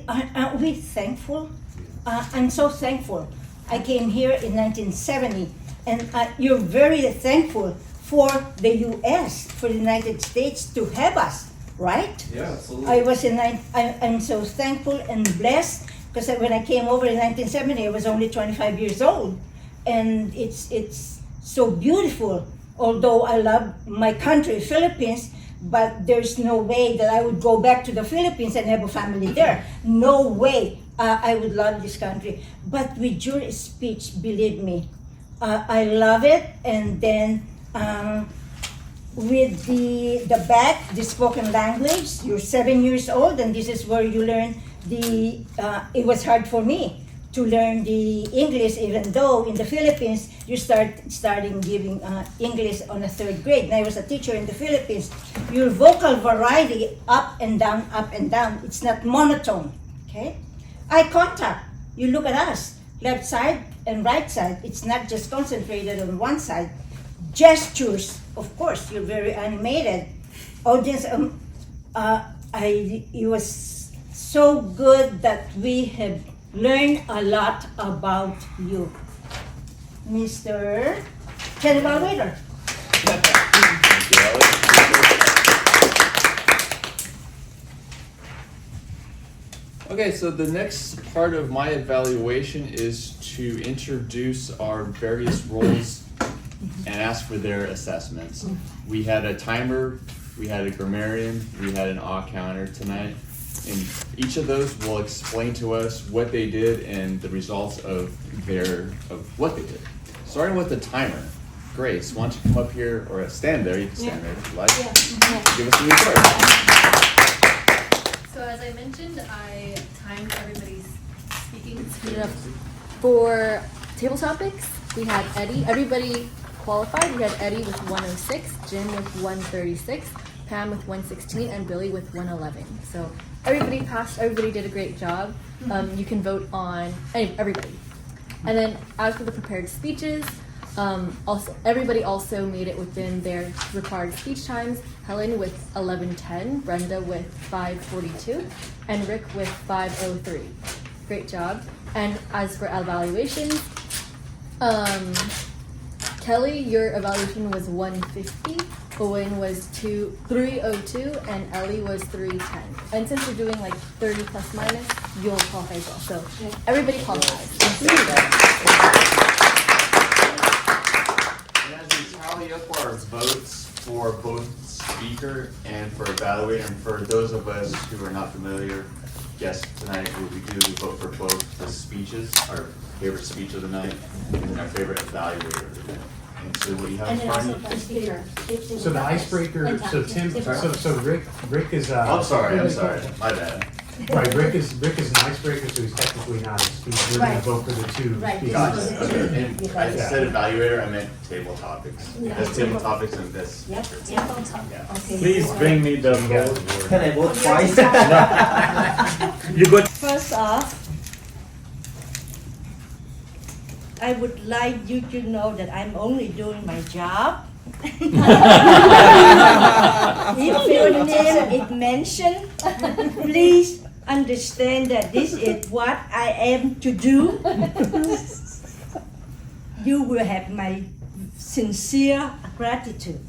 Aren't we thankful? I'm so thankful. I came here in 1970, and you're very thankful for the U.S., for the United States to have us, right? Yeah, absolutely. I'm so thankful and blessed, because when I came over in 1970, I was only 25 years old, and it's so beautiful. Although I love my country, Philippines, but there's no way that I would go back to the Philippines and have a family there. No way. I would love this country. But with your speech, believe me, I love it. And then with the back, the spoken language, you're 7 years old, and this is where you learn it was hard for me to learn the English, even though in the Philippines, you starting giving English on the 3rd grade. And I was a teacher in the Philippines. Your vocal variety, up and down, it's not monotone, okay? Eye contact, you look at us, left side and right side. It's not just concentrated on one side. Gestures, of course, you're very animated. Audience, it was so good that we have learned a lot about you. Mr. General Waiter. Okay, so the next part of my evaluation is to introduce our various roles and ask for their assessments. We had a timer, we had a grammarian, we had an awe counter tonight. And each of those will explain to us what they did and the results of what they did. Starting with the timer. Grace, why don't you come up here or stand there? You can stand there if you like. Give us a report. So as I mentioned, I timed everybody's speaking speed. For table topics, we had Eddie. Everybody qualified. We had Eddie with 106, Jim with 136, Pam with 116, and Billy with 111. So everybody passed. Everybody did a great job. You can vote on everybody. And then as for the prepared speeches, everybody also made it within their required speech times. Helen with 11:10, Brenda with 5:42, and Rick with 5:03. Great job. And as for evaluations, Kelly, your evaluation was 150. Owen was 302, and Ellie was 310. And since you're doing like 30 plus minus, you'll qualify as well. So everybody qualifies. And as we tally up our votes for both speaker and for evaluator, and for those of us who are not familiar, guests tonight, what we do, we vote for both the speeches, our favorite speech of the night, and our favorite evaluator of the night. And so what do you have in front of you? So the icebreaker, so Tim, so Rick is, I'm sorry, my bad. Right, Rick is an icebreaker, so he's technically not a speaker. We're gonna vote for the two speakers. Gotcha. Okay. And I said evaluator, I meant table topics. That's table topics and this. Yep, table topics. Okay. Please bring me the vote. Can I vote twice? You got. First off, I would like you to know that I'm only doing my job. If your name is mentioned, please understand that this is what I am to do. You will have my sincere gratitude.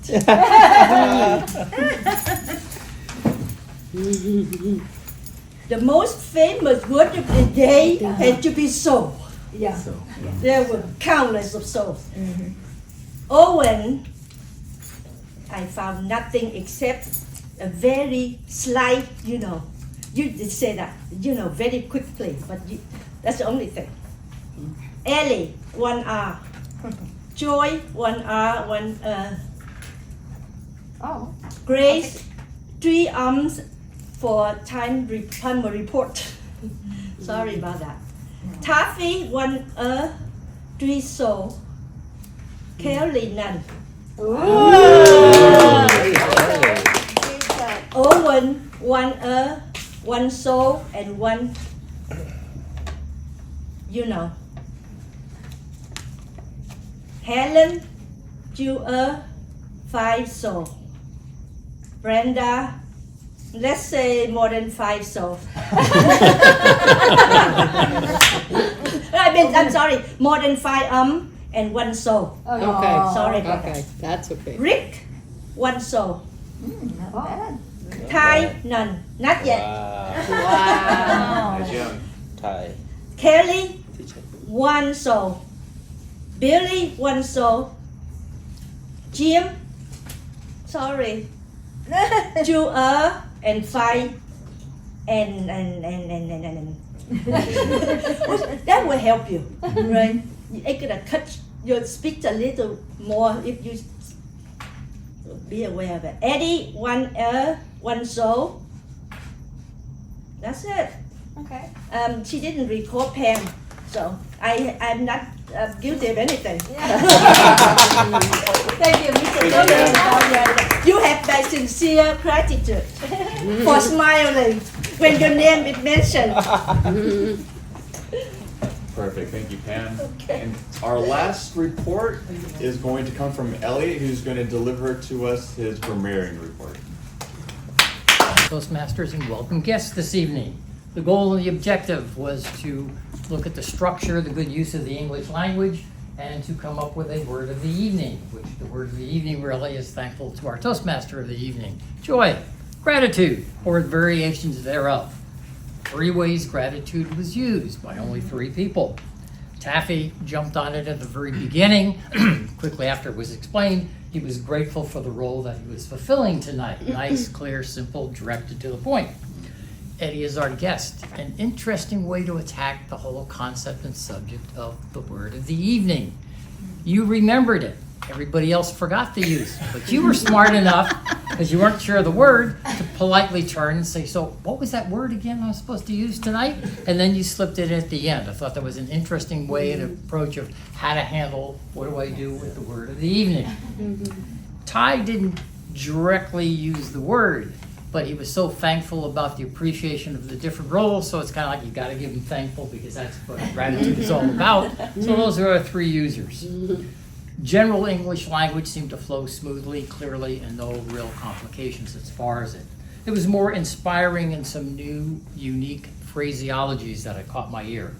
The most famous word of the day had to be so. Yeah. There were countless of souls. Owen, I found nothing except a very slight, you did say that, very quickly, but that's the only thing. Ellie, 1 R. Joy, 1 R, 1 Oh. Grace, 3 arms for time report. Sorry about that. Taffy, 1 3 so. Kelly, none. Owen, 1 1 so, and 1, Helen, 2 5 so. Brenda, let's say more than 5 so. I'm sorry, more than 5 and 1 so. Okay. Sorry about Okay, that. that's okay. Rick, 1 so. Not bad. Ty, none. Not yet. Wow. Thai. Kelly, 1 so. Billy, 1 so. Jim, sorry. 2 and 5 and that will help you, right? I could cut your speech a little more if you be aware of it. Eddie, 1 1 so. That's it. Okay. She didn't record Pam, so I'm not guilty of anything. Thank you, Mr. You have my sincere gratitude for smiling when your name is mentioned. Perfect, thank you, Pam. And our last report is going to come from Elliot, who's going to deliver to us his grammarian report. Toastmasters and welcome guests this evening. The goal and the objective was to look at the structure, the good use of the English language, and to come up with a word of the evening, which the word of the evening really is thankful to our Toastmaster of the evening, joy, gratitude, or variations thereof. 3 ways gratitude was used by only 3 people. Taffy jumped on it at the very beginning. Quickly after it was explained, he was grateful for the role that he was fulfilling tonight. Nice, clear, simple, directed to the point. Eddie is our guest. An interesting way to attack the whole concept and subject of the word of the evening. You remembered it. Everybody else forgot to use it. But you were smart enough, because you weren't sure of the word, to politely turn and say, so what was that word again I was supposed to use tonight? And then you slipped it at the end. I thought that was an interesting way and approach of how to handle, what do I do with the word of the evening? Ty didn't directly use the word, but he was so thankful about the appreciation of the different roles, so it's kind of like you got to give him thankful because that's what gratitude is all about. So those are our 3 users. General English language seemed to flow smoothly, clearly, and no real complications as far as it. It was more inspiring and some new, unique phraseologies that I caught my ear.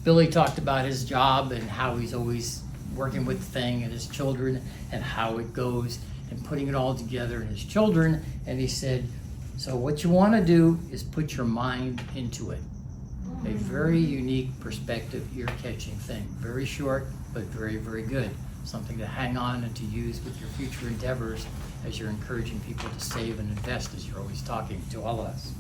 Billy talked about his job and how he's always working with the thing and his children and how it goes and putting it all together in his children. And he said, so what you want to do is put your mind into it. A very unique perspective, ear-catching thing. Very short, but very, very good. Something to hang on and to use with your future endeavors as you're encouraging people to save and invest, as you're always talking to all of us.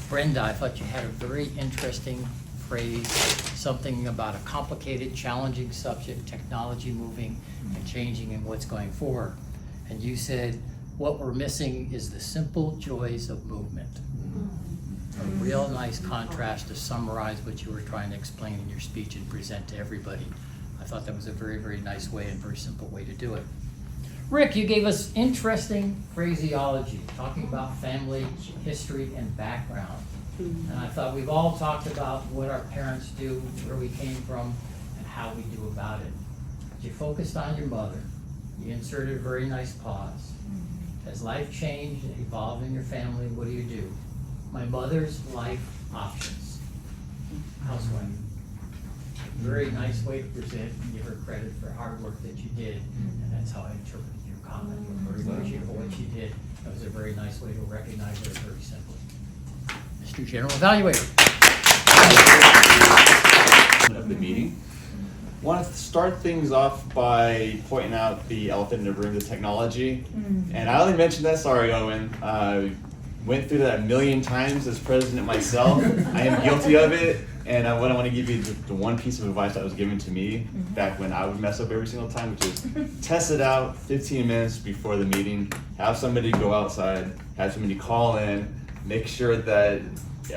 Brenda, I thought you had a very interesting phrase, something about a complicated, challenging subject, technology moving and changing and what's going forward. And you said, what we're missing is the simple joys of movement. A real nice contrast to summarize what you were trying to explain in your speech and present to everybody. I thought that was a very, very nice way and very simple way to do it. Rick, you gave us interesting phraseology, talking about family, history, and background. And I thought we've all talked about what our parents do, where we came from, and how we do about it. But you focused on your mother. You inserted a very nice pause. As life changed and evolved in your family, what do? My mother's life options. Housewife. Very nice way to present and give her credit for hard work that you did. And that's how I interpreted your comment. We're very appreciative of what she did. That was a very nice way to recognize her very simply. Mr. General Evaluator. Of the meeting. Want to start things off by pointing out the elephant in the room, the technology. And I only mentioned that, sorry Owen, went through that a million times as president myself. I am guilty of it, and what I want to give you the one piece of advice that was given to me back when I would mess up every single time, which is test it out 15 minutes before the meeting, have somebody go outside, have somebody call in, make sure that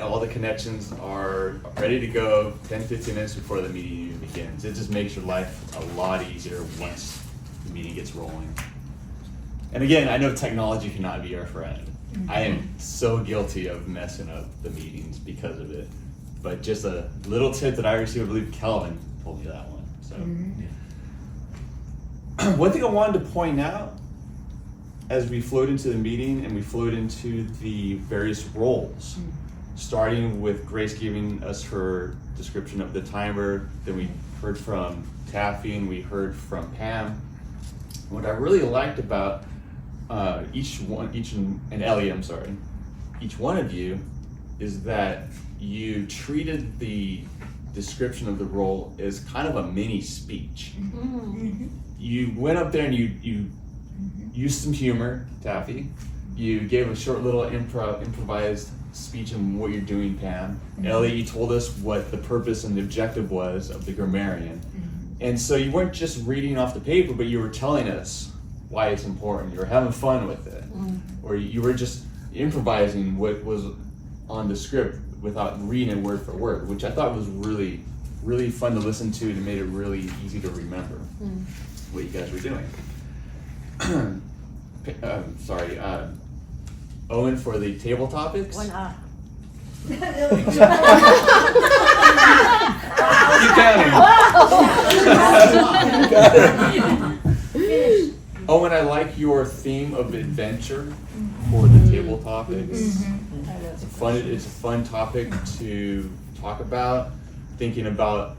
all the connections are ready to go 10-15 minutes before the meeting even begins. It just makes your life a lot easier once the meeting gets rolling. And again, I know technology cannot be our friend. I am so guilty of messing up the meetings because of it. But just a little tip that I received, I believe Kelvin told me that one. So, one thing I wanted to point out as we flowed into the meeting and we flowed into the various roles, starting with Grace giving us her description of the timer, then we heard from Taffy and we heard from Pam. What I really liked about each one of you is that you treated the description of the role as kind of a mini speech. You went up there and you used some humor, Taffy. You gave a short little improvised speech on what you're doing, Pam. Ellie, you told us what the purpose and the objective was of the grammarian. And so you weren't just reading off the paper, but you were telling us why it's important. You were having fun with it. Or you were just improvising what was on the script without reading it word for word, which I thought was really, really fun to listen to and made it really easy to remember what you guys were doing. Owen, for the table topics. One up. Keep counting. Owen, I like your theme of adventure for the table topics. It's a fun topic to talk about, thinking about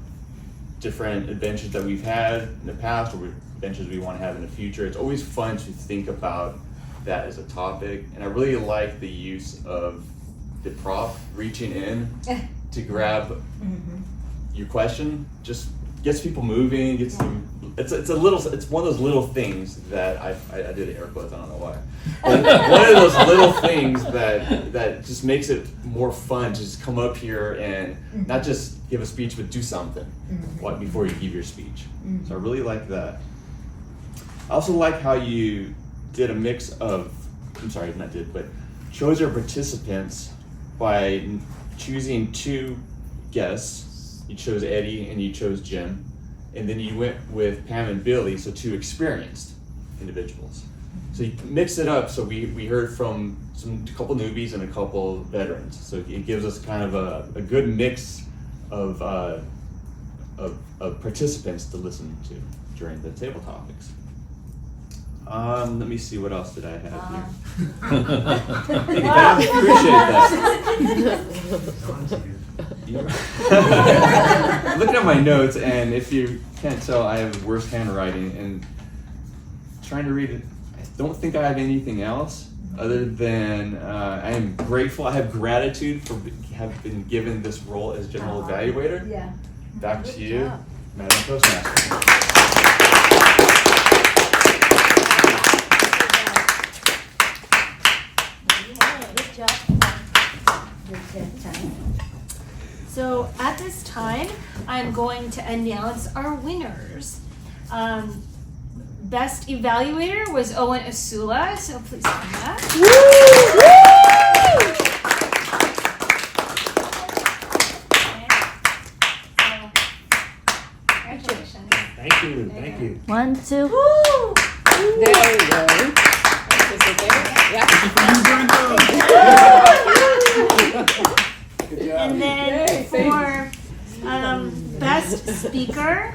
different adventures that we've had in the past or adventures we want to have in the future. It's always fun to think about that as a topic, and I really like the use of the prop reaching in to grab your question. Just gets people moving, gets them it's one of those little things that I did air quotes, I don't know why. But one of those little things that just makes it more fun to just come up here and not just give a speech, but do something before you give your speech. So I really like that. I also like how you did a mix of, chose your participants by choosing two guests. You chose Eddie and you chose Jim. And then you went with Pam and Billy, so two experienced individuals. So you mix it up, so we heard from a couple newbies and a couple veterans. So it gives us kind of a good mix of participants to listen to during the table topics. Let me see, what else did I have here? Thank you, Pam. Appreciate that. I'm looking at my notes, and if you can't tell, I have worse handwriting, and trying to read it, I don't think I have anything else other than I am grateful. I have gratitude for have been given this role as general evaluator. Yeah. Back to you, Madam Toastmaster. So at this time, I'm going to announce our winners. Best evaluator was Owen Asula, so please come back. Congratulations. Thank you. 1, 2. There we go. And then for best speaker,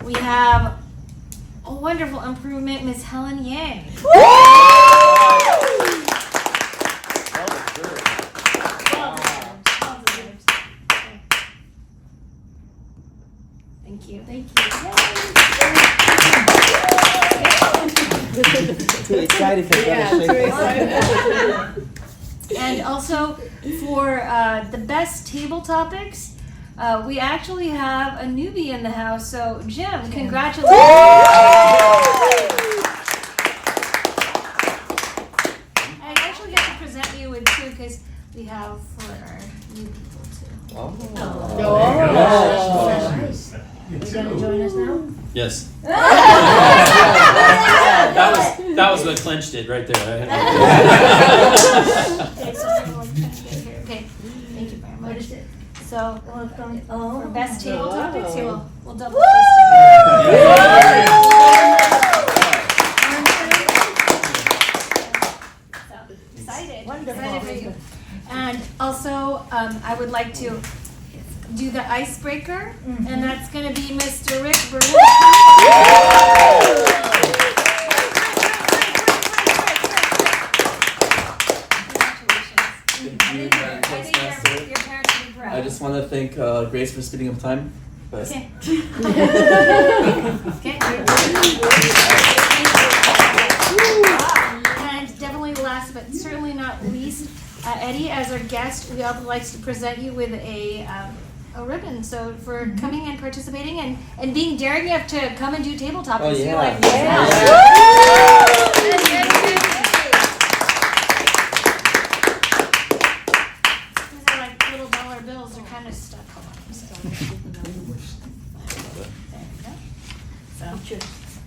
we have a wonderful improvement, Miss Helen Yang. Thank you. Too excited for And also for the best table topics, we actually have a newbie in the house. So Jim, congratulations. I actually get to present you with two because we have for our new people too. Nice. You're gonna join us now? Yes. That was what clinched it right there. Okay, so everyone can get here. Okay, thank you very much. What is it? So for best table topics, here we'll double Yeah. Excited for you. And also, I would like to do the icebreaker, and that's going to be Mr. Rick Berlin. I just want to thank Grace for speeding up time. But Okay. And definitely last but certainly not least, Eddie, as our guest, we also like to present you with a ribbon. So for coming and participating and being daring enough to come and do table topics. Oh, yeah. Like These are like little dollar bills. They're kind of stuck on them. So. There you go. So.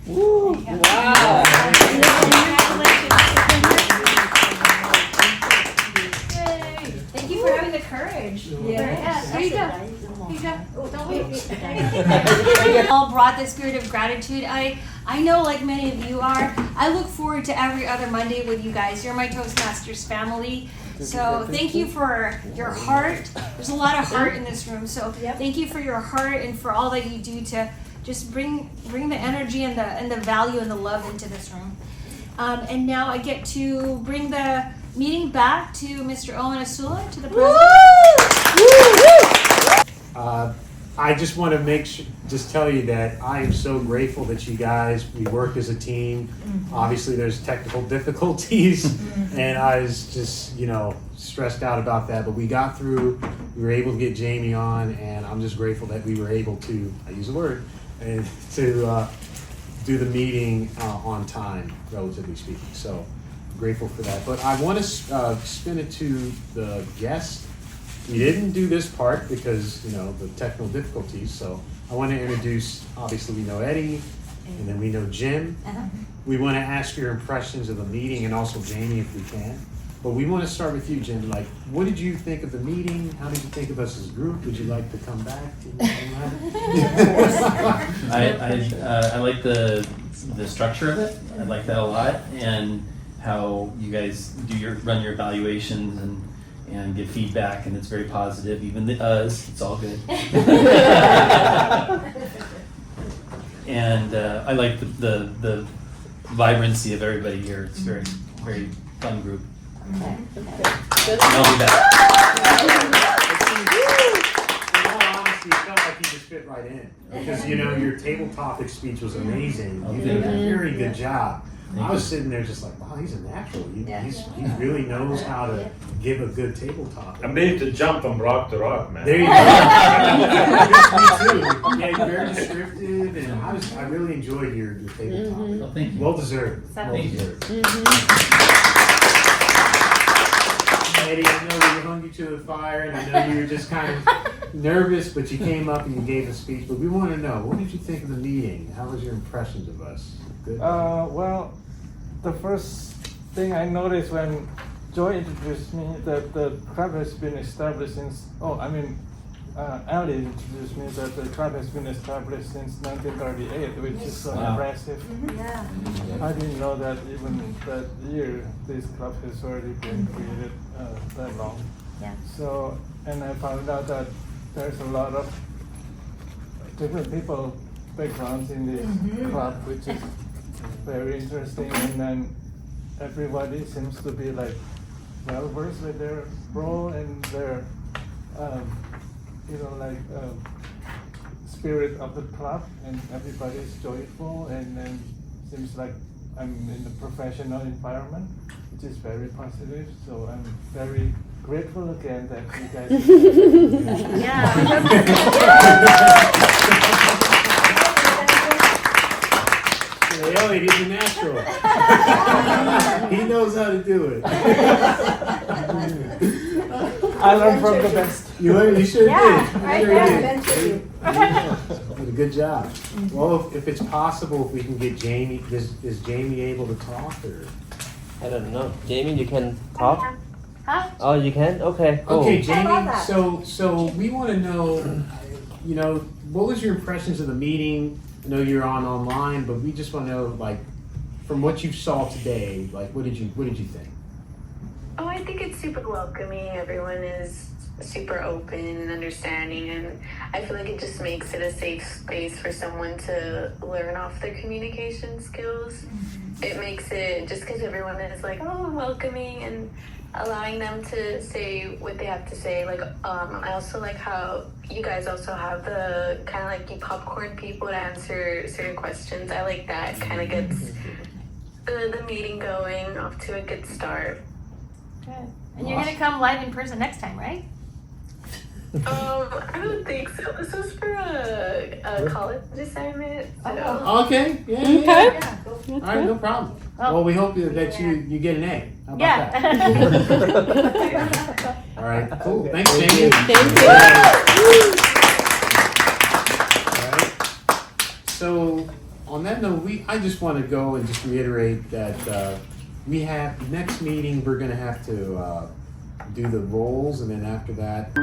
Woo. Wow. Yay. Thank you for having the courage. Yeah. There you go. Here you go. Don't wait. All brought this spirit of gratitude. I know, like many of you are, I look forward to every other Monday with you guys. You're my Toastmasters family. So thank you for your heart. There's a lot of heart in this room. So thank you for your heart and for all that you do to just bring the energy and the value and the love into this room. And now I get to bring the meeting back to Mr. Owen Asula, to the president. I just want to just tell you that I am so grateful that you guys, we worked as a team. Obviously there's technical difficulties and I was just, stressed out about that, but we got through, we were able to get Jamie on, and I'm just grateful that we were able to, I use a word, and to do the meeting on time, relatively speaking. So grateful for that. But I want to spin it to the guest. We didn't do this part because, you know, the technical difficulties. So I want to introduce, obviously we know Eddie, and then we know Jim. We want to ask your impressions of the meeting, and also Jamie if we can. But we want to start with you, Jim. Like, what did you think of the meeting? How did you think of us as a group? Would you like to come back? I like the structure of it. I like that a lot, and how you guys run your evaluations and give feedback, and it's very positive. Even us, it's all good. And I like the vibrancy of everybody here. It's very very fun group. Okay. And I'll be back. In all honesty, it felt like you just fit right in. Because, you know, your table topic speech was amazing. You did a very good job. I was sitting there just like, wow, he's a natural. He really knows how to give a good table topic. I'm ready to jump from rock to rock, man. There you go. Me too. Yeah, you're very descriptive, and I really enjoyed your table topic. Well, thank you. Well deserved. Well deserved. Eddie, I know we hung you to the fire, and I know you were just kind of nervous, but you came up and you gave a speech. But we want to know, what did you think of the meeting? How was your impressions of us? Good? Well, the first thing I noticed when Joy introduced me that the club has been established since, Ali introduced me that the club has been established since 1938, which is so impressive. Yeah. I didn't know that even that year this club has already been created that long. Yeah. So, and I found out that there's a lot of different people backgrounds in this club, which is very interesting. And then everybody seems to be like well versed with their role and their spirit of the club, and everybody's joyful, and then seems like I'm in a professional environment, which is very positive. So I'm very grateful again that you guys. Elliot, he's a natural. He knows how to do it. I learned from the best. You sure did. Right there. Did a good job. Well, if it's possible, if we can get Jamie, is Jamie able to talk or? I don't know. Jamie, you can talk? Huh? Oh, you can? Okay, cool. Okay, Jamie, so we want to know, what was your impressions of the meeting? I know you're online, but we just want to know, like, from what you saw today, like, what did you think? Oh, I think it's super welcoming. Everyone is super open and understanding, and I feel like it just makes it a safe space for someone to learn off their communication skills. It makes it, just because everyone is like, oh, welcoming and allowing them to say what they have to say. Like, I also like how you guys also have the kind of like you popcorn people to answer certain questions. I like that. Kind of gets the meeting going off to a good start. Good. And you're gonna come live in person next time, right? I don't think so. This was for a college assignment. So. Okay, yeah. All right, no problem. Well, we hope that you get an A. How about that? All right, cool. Thanks, Jamie. Thank you. All right. So, on that note, I just want to go and just reiterate that we have next meeting. We're going to have to do the roles, and then after that.